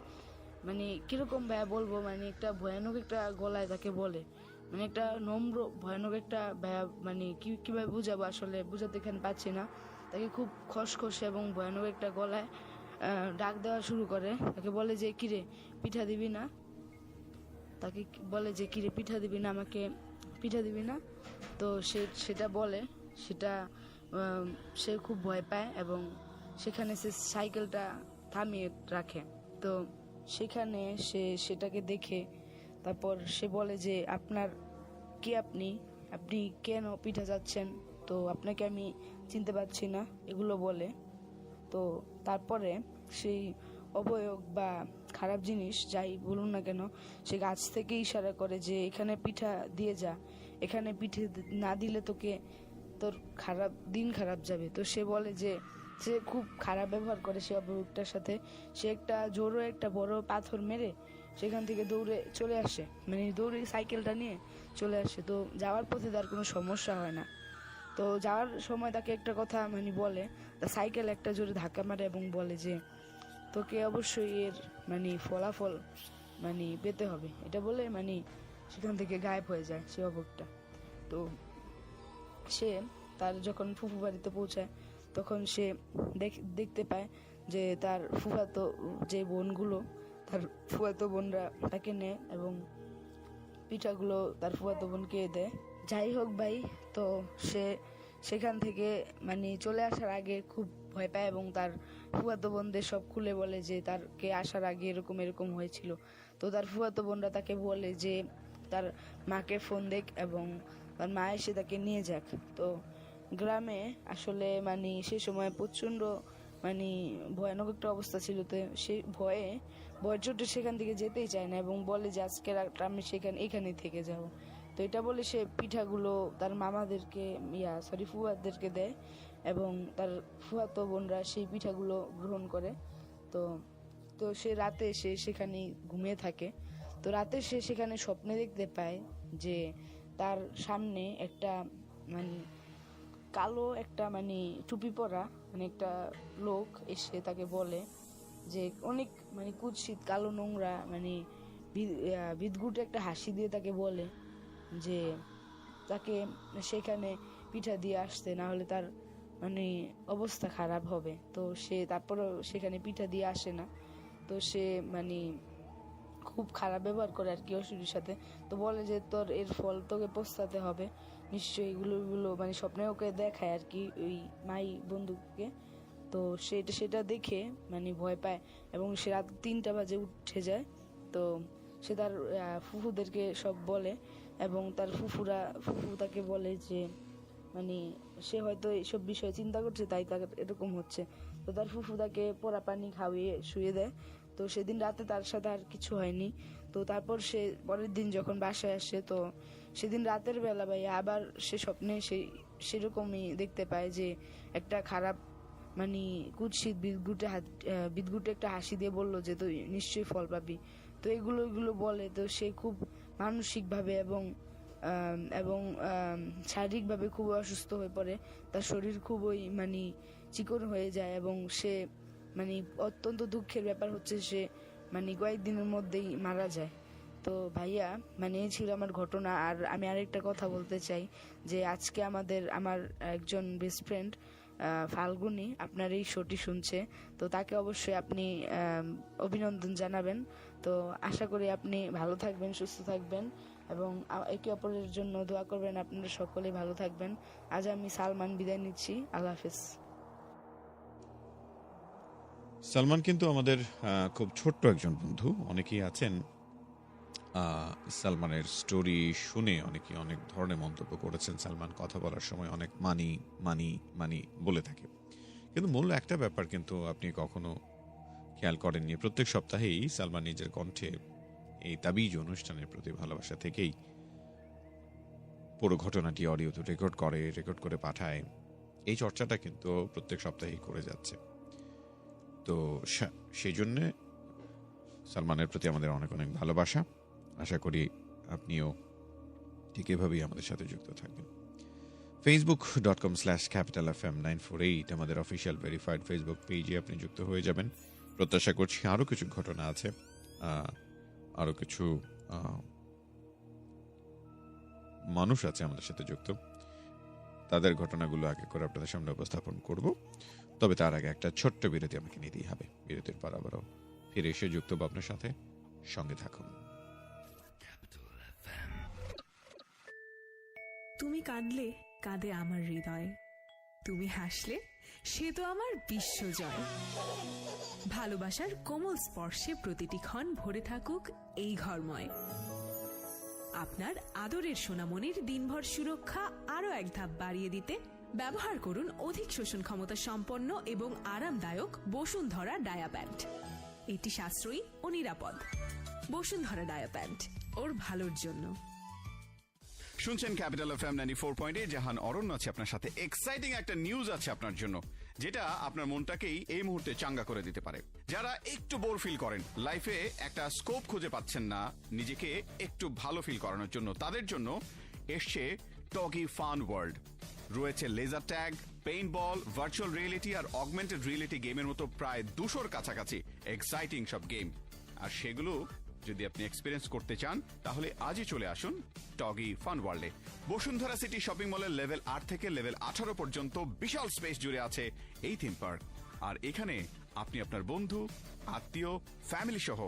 মানে কিরকম ভাইয়া বলবো মানে একটা ভয়ানক একটা গলায় তাকে বলে, মানে একটা নম্র ভয়ানক একটা ভাইয়া মানে কিভাবে বুঝাবো আসলে বুঝাতে এখানে পাচ্ছি না। তাকে খুব খসখসে এবং ভয়ানক একটা গলায় ডাক দেওয়া শুরু করে। তাকে বলে যে কিরে পিঠা দিবি না, তাকে বলে যে কিরে পিঠা দিবি না, আমাকে পিঠা দিবি না। তো সেটা বলে, সেটা সে খুব ভয় পায় এবং সেখানে সে সাইকেলটা থামিয়ে রাখে। তো সেখানে সে সেটাকে দেখে তারপর সে বলে যে আপনার কে, আপনি কেন পিঠা যাচ্ছেন, তো আপনাকে আমি চিনতে পারছি না, এগুলো বলে। তো তারপরে সেই অবয়ব বা খারাপ জিনিস যাই বলুন না কেন সে গাছ থেকে ইশারা করে যে এখানে পিঠা দিয়ে যা, এখানে পিঠে না দিলে তোকে তোর দিন খারাপ যাবে। তো সে বলে যে সে খুব খারাপ ব্যবহার করে সে অভিভাবকটার সাথে। সে একটা জোরো একটা বড় পাথর মেরে সেখান থেকে দৌড়ে চলে আসে, মানে দৌড়ে সাইকেলটা নিয়ে চলে আসে। তো যাওয়ার পথে তার কোনো সমস্যা হয় না। তো যাওয়ার সময় তাকে একটা কথা মানে বলে, তা সাইকেল একটা জোরে ধাক্কা মারে এবং বলে যে তোকে অবশ্যই এর মানে ফলাফল মানে পেতে হবে। এটা বলে মানে সেখান থেকে গায়েব হয়ে যায় সে অভিভাবকটা। তো সে তার যখন ফুফু বাড়িতে পৌঁছায় তখন সে দেখতে পায় যে তার ফুফাতো যে বোনগুলো, তার ফুফাতো বোনরা তাকে নেয় এবং পিঠাগুলো তার ফুফাতো বোনকে দেয়। যাই হোক ভাই, তো সে সেখান থেকে মানে চলে আসার আগে খুব ভয় পায় এবং তার ফুফাতো বোনদের সব খুলে বলে যে তারকে আসার আগে এরকম এরকম হয়েছিল। তো তার ফুফাতো বোনরা তাকে বলে যে তার মাকে ফোন দেখ এবং তার মা এসে তাকে নিয়ে যাক। তো গ্রামে আসলে মানে সে সময় প্রচণ্ড মানে ভয়ানক একটা অবস্থা ছিল। তো সে ভয়ের চোটে সেখান থেকে যেতেই চায় না এবং বলে যে আজকে রাতটা আমি এখানেই থেকে যাব। তো এটা বলে সে পিঠাগুলো তার মামাদেরকে ফুয়াদেরকে দেয় এবং তার ফুয়াতো বোনরা সেই পিঠাগুলো গ্রহণ করে। তো তো সে রাতে সে সেখানে ঘুমিয়ে থাকে। তো রাতে সে সেখানে স্বপ্নে দেখতে পায় যে তার সামনে একটা মানে কালো একটা মানে টুপি পরা মানে একটা লোক এসে তাকে বলে যে অনেক মানে কুৎসিত কালো নোংরা মানে বিদঘুটে একটা হাসি দিয়ে তাকে বলে যে তাকে সেখানে পিঠা দিয়ে আসতে, না হলে তার মানে অবস্থা খারাপ হবে। তো সে তারপরও সেখানে পিঠা দিয়ে আসে না। তো সে মানে খুব খারাপ ব্যবহার করে আর কি অসুরের সাথে। তো বলে যে তোর এর ফল তোকে পস্তাতে হবে নিশ্চয়ই। এগুলো মানে স্বপ্নে ওকে দেখায় আর কি ওই মাই বন্ধুকে। তো সেটা দেখে মানে ভয় পায় এবং সে রাত 3টা বাজে উঠে যায়। তো সে তার ফুফুদেরকে সব বলে এবং তার ফুফু তাকে বলে যে মানে সে হয়তো এইসব বিষয়ে চিন্তা করছে তাই তার এরকম হচ্ছে। তো তার ফুফু তাকে পোড়া পানি খাওয়িয়ে শুয়ে দেয়। তো সেদিন রাতে তার সাথে আর কিছু হয়নি। তো তারপর সে পরের দিন যখন বাসায় আসে, তো সেদিন রাতের বেলা ভাই আবার সে স্বপ্নে সেরকমই দেখতে পায় যে একটা খারাপ মানে কুৎসিত বিদঘুটে একটা হাসি দিয়ে বললো যে তুই নিশ্চয়ই ফল পাবি। তো এগুলো বলে। তো সে খুব মানসিকভাবে এবং শারীরিকভাবে খুব অসুস্থ হয়ে পড়ে। তার শরীর খুবই মানে চিকন হয়ে যায় এবং সে মানে অত্যন্ত দুঃখের ব্যাপার হচ্ছে সে মানে কয়েকদিনের মধ্যেই মারা যায়। তো ভাইয়া মানে এই ছিল আমার ঘটনা। আর আমি আরেকটা কথা বলতে চাই যে আজকে আমার একজন বেস্ট ফ্রেন্ড ফাল্গুনি আপনার এই শোটি শুনছে। তো তাকে অবশ্যই আপনি অভিনন্দন জানাবেন। তো আশা করি আপনি ভালো থাকবেন, সুস্থ থাকবেন এবং একে অপরের জন্য দোয়া করবেন। আপনারা সকলেই ভালো থাকবেন। আজ আমি সালমান বিদায় নিচ্ছি। আল্লাহ হাফেজ। সালমান কিন্তু আমাদের খুব ছোট্ট একজন বন্ধু। অনেকেই আছেন সালমানের স্টোরি শুনে অনেকেই অনেক ধরনের মন্তব্য করেছেন। সালমান কথা বলার সময় অনেক মানি বলে থাকে, কিন্তু মূল একটা ব্যাপার কিন্তু আপনি কখনো খেয়াল করেননি। প্রত্যেক সপ্তাহেই সালমান নিজের কণ্ঠে এই তাবিজ অনুষ্ঠানের প্রতি ভালোবাসা থেকেই পুরো ঘটনাটি অডিওতে রেকর্ড করে পাঠায়। এই চর্চাটা কিন্তু প্রত্যেক সপ্তাহেই করে যাচ্ছে। তো সেই জন্যে সালমানের প্রতি আমাদের অনেক অনেক ভালোবাসা। আশা করি আপনিও ঠিক এভাবেই আমাদের সাথে যুক্ত থাকবেন। facebook.com/capitalfm948 আমাদের অফিসিয়াল ভেরিফাইড ফেসবুক পেজে আপনি যুক্ত হয়ে যাবেন। প্রত্যাশা করছি আরও কিছু ঘটনা আছে, আরও কিছু মানুষ আছে আমাদের সাথে যুক্ত, তাদের ঘটনাগুলো আগে করে আপনাদের সামনে উপস্থাপন করব। তবে তার আগে একটা ছোট্ট বিরতি আমাকে নিতেই হবে। বিরতির পর আবারও ফিরে এসে যুক্ত হব আপনার সাথে, সঙ্গে থাকুন। তুমি কাঁদলে কাঁদে আমার হৃদয়, তুমি হাসলে সে তো আমার বিশ্বজয়। ভালোবাসার কোমল স্পর্শে প্রতিটি ক্ষণ ভরে থাকুক এই ঘরময়। আপনার আদরের সোনামণির দিনভর সুরক্ষা আরো এক ধাপ বাড়িয়ে দিতে ব্যবহার করুন অধিক শোষণ ক্ষমতা সম্পন্ন এবং আরামদায়ক বসুন্ধরা ডায়া প্যান্ট। এটি সাশ্রয়ী ও নিরাপদ। বসুন্ধরা ডায়া প্যান্ট, ওর ভালোর জন্য। শুনছেন ক্যাপিটাল এফএম 94.8, জাহান অরণ্য আছে আপনার সাথে। এক্সাইটিং একটা নিউজ আছে আপনার জন্য, যেটা আপনার মনটাকেই এই মুহূর্তে চাঙ্গা করে দিতে পারে। যারা একটু বোর ফিল করেন, লাইফে একটা স্কোপ খুঁজে পাচ্ছেন না নিজেকে একটু ভালো ফিল করানোর জন্য, তাদের জন্য এসছে টগি ফান ওয়ার্ল্ড। রয়েছে লেজার ট্যাগ, পেইন্ট বল, ভার্চুয়াল রিয়েলিটি আর অগমেন্টেড রিয়েলিটি গেমের মতো প্রায় 200-র কাছাকাছি এক্সাইটিং সব গেম। আর সেগুলো যদি আপনি এক্সপিরিয়েন্স করতে চান, তাহলে আজই চলে আসুন টগি ফান ওয়ার্ল্ডে। বসুন্ধরা সিটি শপিং মলের লেভেল 8 থেকে লেভেল 18 পর্যন্ত বিশাল স্পেস জুড়ে আছে এই থিম পার্ক। আর এখানে আপনি আপনার বন্ধু, আত্মীয়, ফ্যামিলি সহ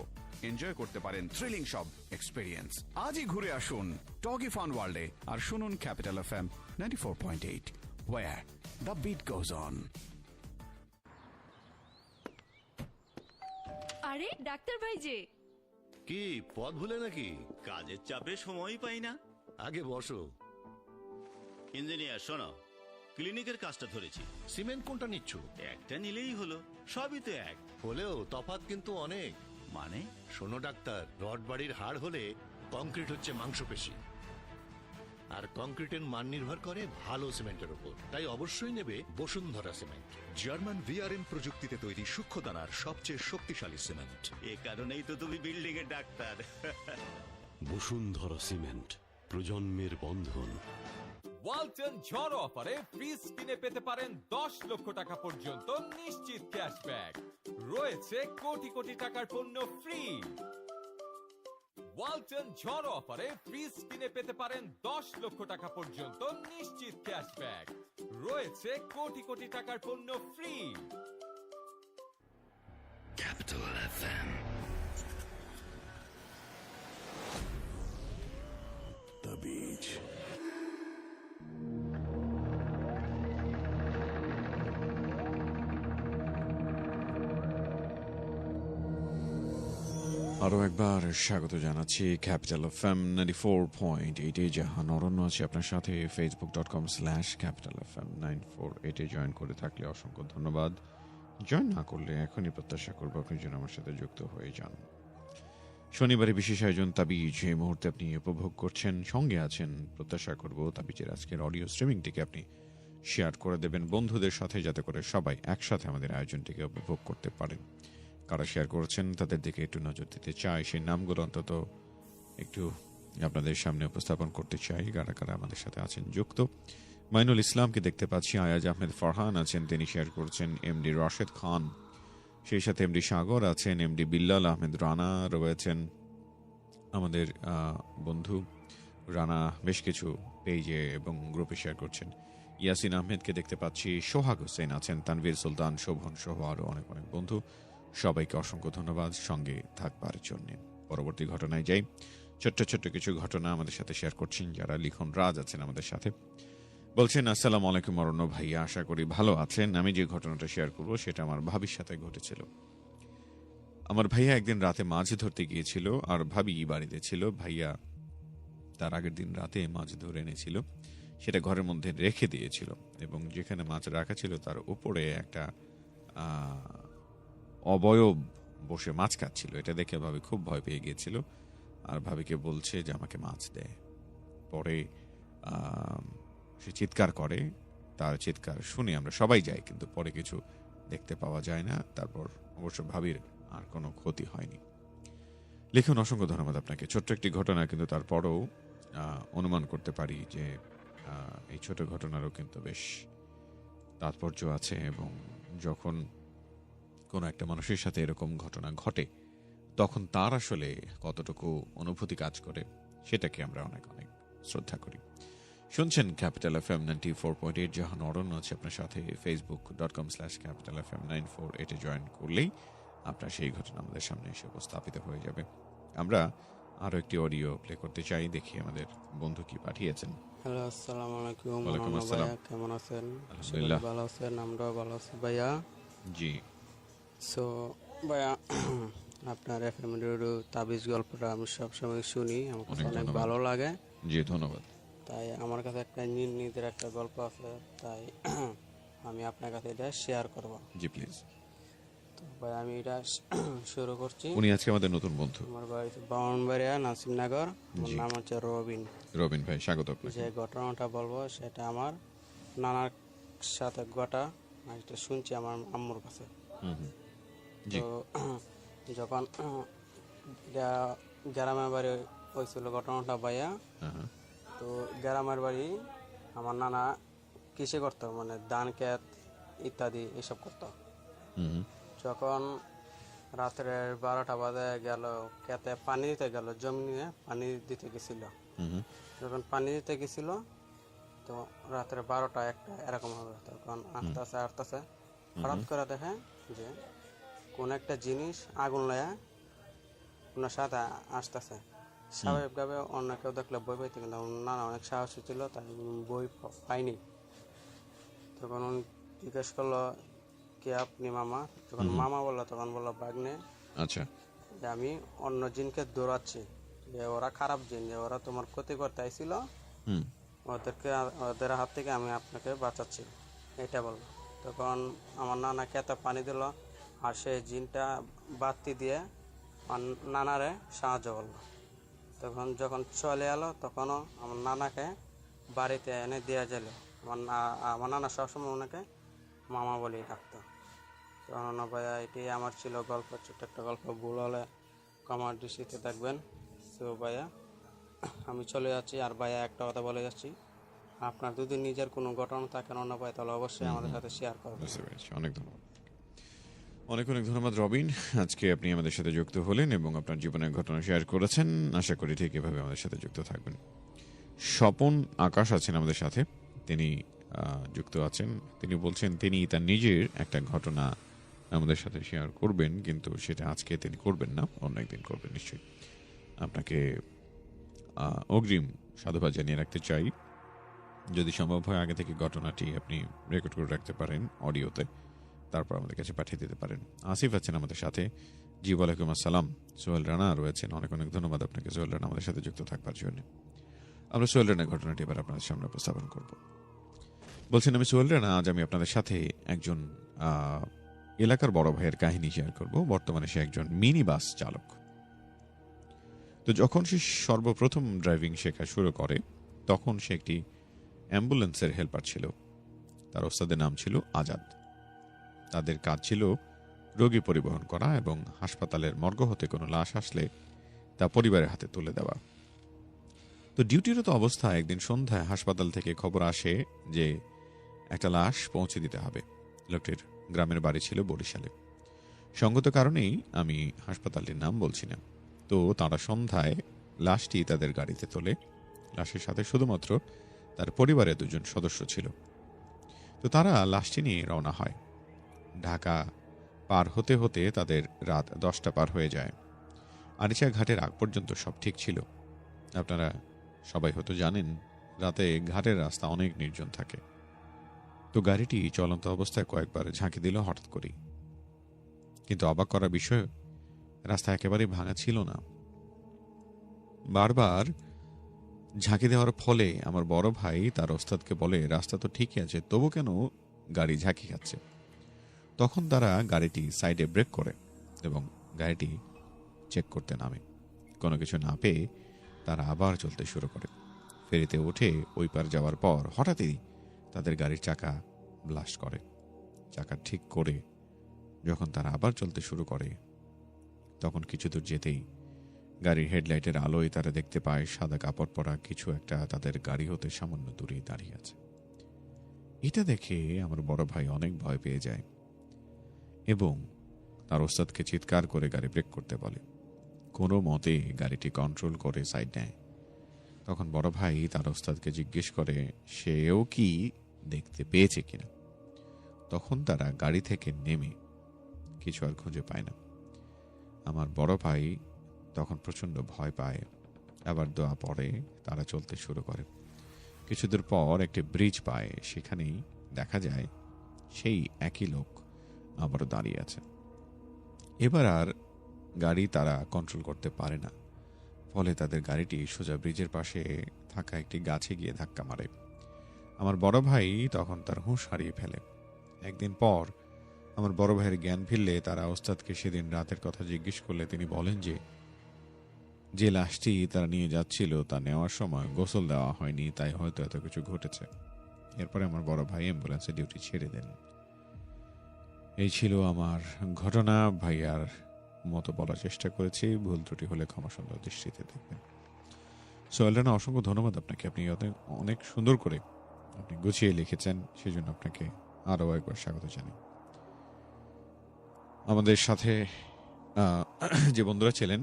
এনজয় করতে পারেন থ্রিলিং সব এক্সপিরিয়েন্স। আজই ঘুরে আসুন টগি ফান ওয়ার্ল্ডে আর শুনুন capital FM 94.8, where the beat goes on. আরে ডাক্তার ভাই যে, কি পথ ভুলে নাকি? কাজের চাপে সময়ই পাই না। আগে বসো। ইঞ্জিনিয়ার শোনো, ক্লিনিকের কাজটা ধরেছি। সিমেন্ট কোনটা নিচ্ছ? একটা নিলেই হলো, সবই তো এক। হলেও তফাৎ কিন্তু অনেক। মানে? শোনো ডাক্তার, রড বাড়ির হাড় হলে কংক্রিট হচ্ছে মাংসপেশি, আর কংক্রিটের মান নির্ভর করে ভালো সিমেন্টের উপর। তাই অবশ্যই নেবে বসুন্ধরা সিমেন্ট। জার্মান ভিআরএম প্রযুক্তিতে তৈরি সূক্ষ্ম দানার সবচেয়ে শক্তিশালী সিমেন্ট। এ কারণেই তো তুমি বিল্ডিং এর ডাক্তার। বসুন্ধরা সিমেন্ট, প্রজন্মের বন্ধন। ওয়ালটন ঝড় অফারে ফ্রিজ কিনে পেতে পারেন 10 লক্ষ টাকা পর্যন্ত নিশ্চিত ক্যাশব্যাক। রয়েছে কোটি কোটি টাকার পণ্য ফ্রি। ওয়ালটন ঝড় অফারে ফ্রিজ কিনে পেতে পারেন 10 লক্ষ টাকা পর্যন্ত নিশ্চিত ক্যাশব্যাক। রয়েছে কোটি কোটি টাকার পণ্য free. Capital FM, the beach. আরও একবার স্বাগত জানাচ্ছি ক্যাপিটাল এফএম 94.8-এ। জাহান অরণ্য আছে আপনার সাথে। facebook.com/capital FM 948-এ জয়েন করে থাকলে অসংখ্য ধন্যবাদ। জয়েন না করলে এখনই প্রত্যাশা করবো আপনি যেন আমার সাথে যুক্ত হয়ে যান। শনিবারে বিশেষ আয়োজন তাবিজ এই মুহূর্তে আপনি উপভোগ করছেন, সঙ্গে আছেন। প্রত্যাশা করবো তাবিজের আজকের অডিও স্ট্রিমিংটিকে আপনি শেয়ার করে দেবেন বন্ধুদের সাথে, যাতে করে সবাই একসাথে আমাদের আয়োজনটিকে উপভোগ করতে পারেন। কারা শেয়ার করেছেন তাদের দিকে একটু নজর দিতে চাই, সেই নামগুলো অন্তত একটু আপনাদের সামনে উপস্থাপন করতে চাই। কারা কারা আমাদের সাথে আছেন যুক্ত। মাইনুল ইসলামকে দেখতে পাচ্ছি, আয়াজ আহমেদ ফারহান আছেন, তিনি শেয়ার করছেন। এমডি রাশেদ খান, সেই সাথে এমডি সাগর আছেন, এমডি বিল্লাল আহমেদ রানা রয়েছেন, আমাদের বন্ধু রানা বেশ কিছু পেজে এবং গ্রুপে শেয়ার করছেন। ইয়াসিন আহমেদকে দেখতে পাচ্ছি, সোহাগ হোসেন আছেন, তানভীর সুলতান, শোভন সহ আরও অনেক অনেক বন্ধু। সবাইকে অসংখ্য ধন্যবাদ সঙ্গে থাকবার জন্য। পরবর্তী ঘটনায় যাই। ছোট্ট ছোট্ট কিছু ঘটনা আমাদের সাথে শেয়ার করছেন যারা। লিখন রাজ আছেন আমাদের সাথে, বলছেন আসসালামু আলাইকুম অরণ্য ভাইয়া, আশা করি ভালো আছেন। আমি যে ঘটনাটা শেয়ার করব সেটা আমার ভাবির সাথে ঘটেছিল। আমার ভাইয়া একদিন রাতে মাছ ধরতে গিয়েছিল, আর ভাবি বাড়িতে ছিল। ভাইয়া তার আগের দিন রাতে মাছ ধরে এনেছিল, সেটা ঘরের মধ্যে রেখে দিয়েছিল, এবং যেখানে মাছ রাখা ছিল তার উপরে একটা অবয়ব বসে মাছ খাচ্ছিল। এটা দেখে ভাবি খুব ভয় পেয়ে গিয়েছিল, আর ভাবিকে বলছে যে আমাকে মাছ দেয়। পরে সে চিৎকার করে, তার চিৎকার শুনে আমরা সবাই যাই, কিন্তু পরে কিছু দেখতে পাওয়া যায় না। তারপর অবশ্য ভাবির আর কোনো ক্ষতি হয়নি। লিখুন, অসংখ্য ধন্যবাদ আপনাকে। ছোট্ট একটি ঘটনা, কিন্তু তারপরও অনুমান করতে পারি যে এই ছোট ঘটনারও কিন্তু বেশ তাৎপর্য আছে, এবং যখন কোনো একটা মানুষের সাথে এরকম ঘটনা ঘটে তখন তার আসলে কতটুকু অনুভূতি কাজ করে সেটাকে আমরা অনেক অনেক শ্রদ্ধা করি। শুনছেন ক্যাপিটাল এফএম 94.8, জাহান অরণ্য আছে আপনার সাথে। facebook.com/capital FM 948-এ জয়েন করলেই আপনার সেই ঘটনা আমাদের সামনে এসে উপস্থাপিত হয়ে যাবে। আমরা আরো একটি অডিও প্লে করতে চাই, দেখি আমাদের বন্ধু কি পাঠিয়েছেন। হ্যালো, আসসালামু আলাইকুম। ওয়ালাইকুম আসসালাম। ভাইয়া কেমন আছেন? আলহামদুলিল্লাহ ভালো আছেন, আমরাও ভালো আছি ভাইয়া। জি। সো ভাইয়া, আপনার এফএম রেডিও তাবিজ গল্পটা আমি সবসময় শুনি, আমার কাছে অনেক ভালো লাগে। জি, ধন্যবাদ। তাই আমার কাছে একটা নিজের একটা গল্প আছে, তাই আমি আপনার কাছে এটা শেয়ার করব। জি প্লিজ। তো ভাই আমি এটা শুরু করছি। উনি আজকে আমাদের নতুন বন্ধু। আমার বাড়ি ব্রাহ্মণবাড়িয়া নাসিমনগর। আমার জি। নাম হচ্ছে রবিন। রবিন ভাই, স্বাগত আপনাকে। যে ঘটনাটা বলবো সেটা আমার নানার সাথে ঘটা, আমি এটা শুনছি আমার আম্মুর কাছে। হুম হুম। জি। তো যখন গ্রামের বাড়ি হয়েছিল ঘটনাটা ভাইয়া, হ্যাঁ হ্যাঁ। তো গ্রামের বাড়ি আমার নানা কৃষি করতো, মানে ধান ক্ষেত ইত্যাদি এসব করতো। হুম হুম। যখন রাত্রে 12টা বাজে গেল, ক্ষেতে পানি দিতে গেল, জমিনে পানি দিতে গেছিল। হুম হুম। যখন পানি দিতে গেছিল তো রাত্রে 12টা 1টা এরকম হবে, তখন আসতেছে হঠাৎ করে দেখে যে কোন একটা জিনিস আগুন লয়া ওনার সাথে আসতেছে। স্বাভাবিকভাবে অন্য কেউ দেখলে বই পাইতে, কিন্তু নানা অনেক সাহসী ছিল, তাই বই পাইনি। তখন উনি জিজ্ঞেস করলো, কে আপনি মামা? যখন মামা বললো তখন বললো, বাগনে আচ্ছা। যে আমি অন্য জিনকে দৌড়াচ্ছি, যে ওরা খারাপ জিন, যে ওরা তোমার ক্ষতি করতে আইছিল, হুম। ওদের হাত থেকে আমি আপনাকে বাঁচাচ্ছি, এটা বললো। তখন আমার নানা খেতে পানি দিল, আর সেই জিনটা বাতি দিয়ে আমার নানারে সাহায্য করলো। তখন যখন চলে এলো তখনও আমার নানাকে বাড়িতে এনে দিয়ে গেল। আমার নানা সবসময় ওনাকে মামা বলেই ডাকতো। তখন ভাইয়া এটি আমার ছিল গল্প, ছোট্ট একটা গল্প। ভুল হলে আমার দৃষ্টিতে দেখবেন। তো ভাইয়া আমি চলে যাচ্ছি। আর ভাইয়া একটা কথা বলে যাচ্ছি, আপনার যদি নিজের কোনো ঘটনা থাকে অন্য ভাই, তাহলে অবশ্যই আমাদের সাথে শেয়ার করবেন। বুঝতে পেরেছি। অনেক ধন্যবাদ। অনেক অনেক ধন্যবাদ রবিন, আজকে আপনি আমাদের সাথে যুক্ত হলেন এবং আপনার জীবনের ঘটনা শেয়ার করেছেন। আশা করি ঠিক এভাবে আমাদের সাথে যুক্ত থাকবেন। স্বপন আকাশ আছেন আমাদের সাথে, তিনি যুক্ত আছেন। তিনি বলছেন তিনি তার নিজের একটা ঘটনা আমাদের সাথে শেয়ার করবেন, কিন্তু সেটা আজকে তিনি করবেন না, অন্য একদিন করবেন নিশ্চয়ই। আপনাকে অগ্রিম সাধুবাদ জানিয়ে রাখতে চাই। যদি সম্ভব হয় আগে থেকে ঘটনাটি আপনি রেকর্ড করে রাখতে পারেন অডিওতে, তারপর আমাদের কাছে পাঠিয়ে দিতে পারেন। আসিফ আছেন আমাদের সাথে। জি ওয়ালাইকুম আসসালাম। সোহেল রানা রয়েছেন, অনেক অনেক ধন্যবাদ আপনাকে সোহেল রানা আমাদের সাথে যুক্ত থাকবার জন্য। আমরা সোহেল রানার ঘটনাটি এবার আপনাদের সামনে উপস্থাপন করব। বলছেন আমি সোহেল রানা, আজ আমি আপনাদের সাথে একজন এলাকার বড় ভাইয়ের কাহিনী শেয়ার করব। বর্তমানে সে একজন মিনি বাস চালক। তো যখন সে সর্বপ্রথম ড্রাইভিং শেখা শুরু করে, তখন সে একটি অ্যাম্বুলেন্সের হেল্পার ছিল। তার ওস্তাদের নাম ছিল আজাদ। তাদের কাজ ছিল রোগী পরিবহন করা এবং হাসপাতালের মর্গ হতে কোনো লাশ আসলে তা পরিবারের হাতে তুলে দেওয়া। তো ডিউটিরত অবস্থায় একদিন সন্ধ্যায় হাসপাতাল থেকে খবর আসে যে একটা লাশ পৌঁছে দিতে হবে। লোকটির গ্রামের বাড়ি ছিল বরিশালে। সঙ্গত কারণেই আমি হাসপাতালটির নাম বলছি না। তো তারা সন্ধ্যায় লাশটি তাদের গাড়িতে তোলে। লাশের সাথে শুধুমাত্র তার পরিবারের 2জন সদস্য ছিল। তো তারা লাশটি নিয়ে রওনা হয়। ঢাকা পার হতে হতে তাদের রাত 10টা পার হয়ে যায়। আরিচা ঘাটের আগ পর্যন্ত সব ঠিক ছিল। আপনারা সবাই হয়তো জানেন, রাতে ঘাটের রাস্তা অনেক নির্জন থাকে। তো গাড়িটি চলন্ত অবস্থায় কয়েকবার ঝাঁকি দিল হঠাৎ করেই। কিন্তু অবাক করার বিষয়, রাস্তা একেবারেই ভাঙা ছিল না। বারবার ঝাঁকি দেওয়ার ফলে আমার বড় ভাই তার ওস্তাদকে বলে, রাস্তা তো ঠিকই আছে, তবু কেন গাড়ি ঝাঁকি খাচ্ছে? তখন তারা গাড়িটি সাইডে ব্রেক করে এবং গাড়িটি চেক করতে নামে। কোনো কিছু না পেয়ে তারা আবার চলতে শুরু করে। ফেরিতে উঠে ওই পার যাওয়ার পর হঠাৎই তাদের গাড়ির চাকা ব্লাস্ট করে। চাকা ঠিক করে যখন তারা আবার চলতে শুরু করে, তখন কিছু দূর যেতেই গাড়ির হেডলাইটের আলোয় তারা দেখতে পায় সাদা কাপড় পরা কিছু একটা তাদের গাড়ি হতে সামান্য দূরেই দাঁড়িয়ে আছে। এটা দেখে আমার বড় ভাই অনেক ভয় পেয়ে যায় এবং তার ওস্তাদকে চিৎকার করে গাড়ি ব্রেক করতে বলে। কোনো মতে গাড়িটি কন্ট্রোল করে সাইড নেয়। তখন বড় ভাই তার ওস্তাদকে জিজ্ঞেস করে সেও কি দেখতে পেয়েছে কিনা। তখন তারা গাড়ি থেকে নেমে কিছু আর খুঁজে পায় না। আমার বড় ভাই তখন প্রচন্ড ভয় পায়, আবার দোয়া পড়ে। তারা চলতে শুরু করে। কিছুদূর পর একটি ব্রিজ পায়। সেখানেই দেখা যায় সেই একই লোক আবারও দাঁড়িয়ে আছে। এবার আর গাড়ি তারা কন্ট্রোল করতে পারে না। ফলে তাদের গাড়িটি সোজা ব্রিজের পাশে থাকা একটি গাছে গিয়ে ধাক্কা মারে। আমার বড় ভাই তখন তার হুঁশ হারিয়ে ফেলে। একদিন পর আমার বড় ভাইয়ের জ্ঞান ফিরলে তারা ওস্তাদকে সেদিন রাতের কথা জিজ্ঞেস করলে তিনি বলেন যে লাশটি তারা নিয়ে যাচ্ছিল তা নেওয়ার সময় গোসল দেওয়া হয়নি, তাই হয়তো এত কিছু ঘটেছে। এরপরে আমার বড় ভাই অ্যাম্বুলেন্সে ডিউটি ছেড়ে দেন। এই ছিল আমার ঘটনা। ভাইয়ার মতো বলার চেষ্টা করেছি, ভুল ত্রুটি হলে ক্ষমা সুন্দর দৃষ্টিতে দেখবেন। সোহেল রানা, অসংখ্য ধন্যবাদ আপনাকে। আপনি অনেক সুন্দর করে আপনি গুছিয়ে লিখেছেন, সেজন্য আপনাকে আরও একবার স্বাগত জানাই। আমাদের সাথে যে বন্ধুরা ছিলেন,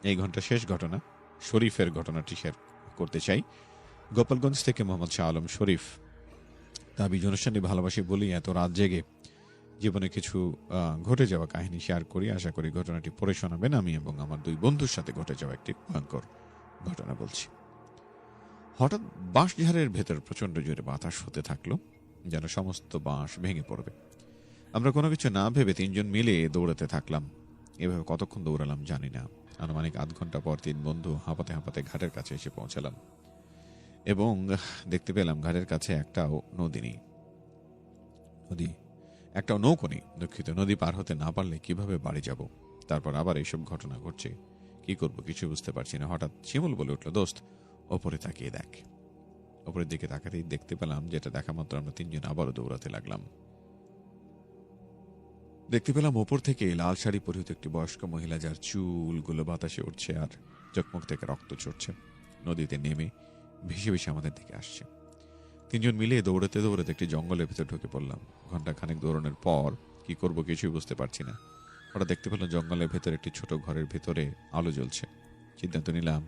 এই ঘন্টা শেষ ঘটনা শরীফের ঘটনাটি শেয়ার করতে চাই। গোপালগঞ্জ থেকে মোহাম্মদ শাহ আলম শরীফ। তাবিজ অনুষ্ঠানটি ভালোবাসি বলি এত রাত জেগে জীবনে কিছু ঘটে যাওয়া কাহিনী শেয়ার করি। আশা করি ঘটনাটি পড়ে শোনাবেন। আমি এবং আমার দুই বন্ধুর সাথে ঘটে যাওয়া একটি ভয়ঙ্কর ঘটনা বলছি। হঠাৎ বাঁশঝাড়ের ভেতর প্রচন্ড জোরে বাতাস হতে থাকলো, যেন সমস্ত বাঁশ ভেঙে পড়বে। আমরা কোনো কিছু না ভেবে তিনজন মিলে দৌড়াতে থাকলাম। এভাবে কতক্ষণ দৌড়ালাম জানি না। আনুমানিক আধ ঘন্টা পর তিন বন্ধু হাঁপাতে হাঁপাতে ঘাটের কাছে এসে পৌঁছালাম এবং দেখতে পেলাম ঘাটের কাছে একটাও নৌকো নেই। দুঃখিত, নদী পার হতে না পারলে কিভাবে বাড়ি যাব? তারপর আবার এইসব ঘটনা ঘটছে, কি করব কিছু বুঝতে পারছি না। হঠাৎ শিমুল বলে উঠল, দোস্ত ওপরে তাকিয়ে দেখ। ওপরের দিকে তাকাতেই দেখতে পেলাম, যেটা দেখা মাত্র আমরা তিনজন আবারও দৌড়াতে লাগলাম। দেখতে পেলাম ওপর থেকে লাল শাড়ি পরিহিত একটি বয়স্ক মহিলা, যার চুলগুলো বাতাসে উঠছে আর চোখমুখ থেকে রক্ত ঝরছে, নদীতে নেমে ভেসে ভেসে আমাদের দিকে আসছে। তিনজন মিলে দৌড়াতে দৌড়াতে একটি জঙ্গলের ভেতর ঢুকে পড়লাম। ঘন্টা খানেক দৌড়ানোর পর কি করব কিছুই বুঝতে পারছি না। হঠাৎ দেখতে পেলাম জঙ্গলের ভেতরে একটি ছোট ঘরের ভেতরে আলো জ্বলছে। সিদ্ধান্ত নিলাম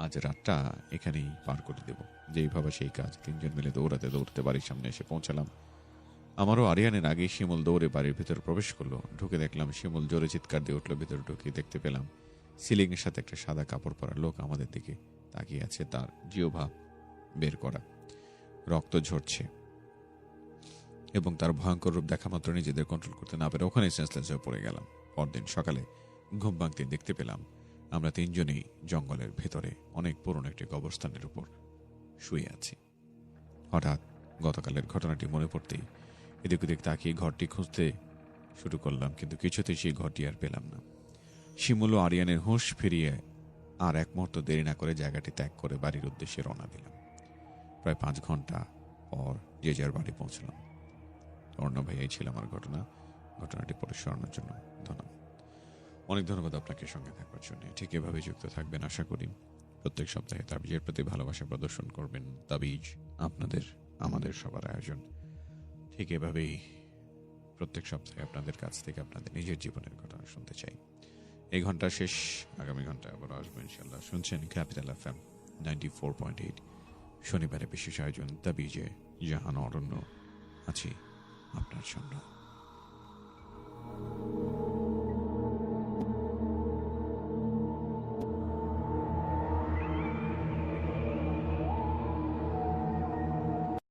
আজ রাতটা এখানেই পার করে দেব। যেই ভাবে সেই কাজ। তিনজন মিলে দৌড়াতে দৌড়াতে বাড়ির সামনে এসে পৌঁছালাম। আমারও আরিয়ানের আগে শিমুল দৌড়ে বাড়ির ভেতর প্রবেশ করলো। ঢুকে দেখলাম শিমুল জোরে চিৎকার দিয়ে উঠলো। ভেতরে ঢুকে দেখতে পেলাম সিলিং এর সাথে একটা সাদা কাপড় পরা লোক আমাদের দিকে তাকিয়ে আছে, তার জিহ্বা বের করা, রক্ত ঝরছে এবং তার ভয়ঙ্কর রূপ দেখা মাত্র নিজেদের কন্ট্রোল করতে না পেরে ওখানে সেন্সলেস হয়ে পড়ে গেলাম। পরদিন সকালে ঘুম ভাঙতে দেখতে পেলাম আমরা তিনজনেই জঙ্গলের ভেতরে অনেক পুরনো একটি কবরস্থানের উপর শুয়ে আছি। হঠাৎ গতকালের ঘটনাটি মনে পড়তেই এদিক ওদিক তাকিয়ে ঘরটি খুঁজতে শুরু করলাম, কিন্তু কিছুতেই সেই ঘরটি আর পেলাম না। শিমুল ও আরিয়ানের হুঁশ ফিরিয়ে আর এক মুহূর্ত দেরি না করে জায়গাটি ত্যাগ করে বাড়ির উদ্দেশ্যে রওনা দিলাম। প্রায় 5 ঘন্টা পর যে যার বাড়ি পৌঁছলাম। অর্ণব ভাইয়াই ছিল আমার ঘটনাটি পরে শোনানোর জন্য ধন্যবাদ। অনেক ধন্যবাদ আপনাকে সঙ্গে থাকবার জন্য। ঠিক এভাবে যুক্ত থাকবেন আশা করি। প্রত্যেক সপ্তাহে তাবিজের প্রতি ভালোবাসা প্রদর্শন করবেন। তাবিজ আপনাদের আমাদের সবার আয়োজন। ঠিক এভাবেই প্রত্যেক সপ্তাহে আপনাদের কাছ থেকে আপনাদের নিজের জীবনের ঘটনা শুনতে চাই। এই ঘন্টা শেষ, আগামী ঘন্টা আবার আসবো ইনশাল্লাহ। শুনছেন ক্যাপিটাল FM 94.8। শনিবারে বিশেষ আয়োজন তাবিজে জাহান অরণ্য আছি আপনার জন্য।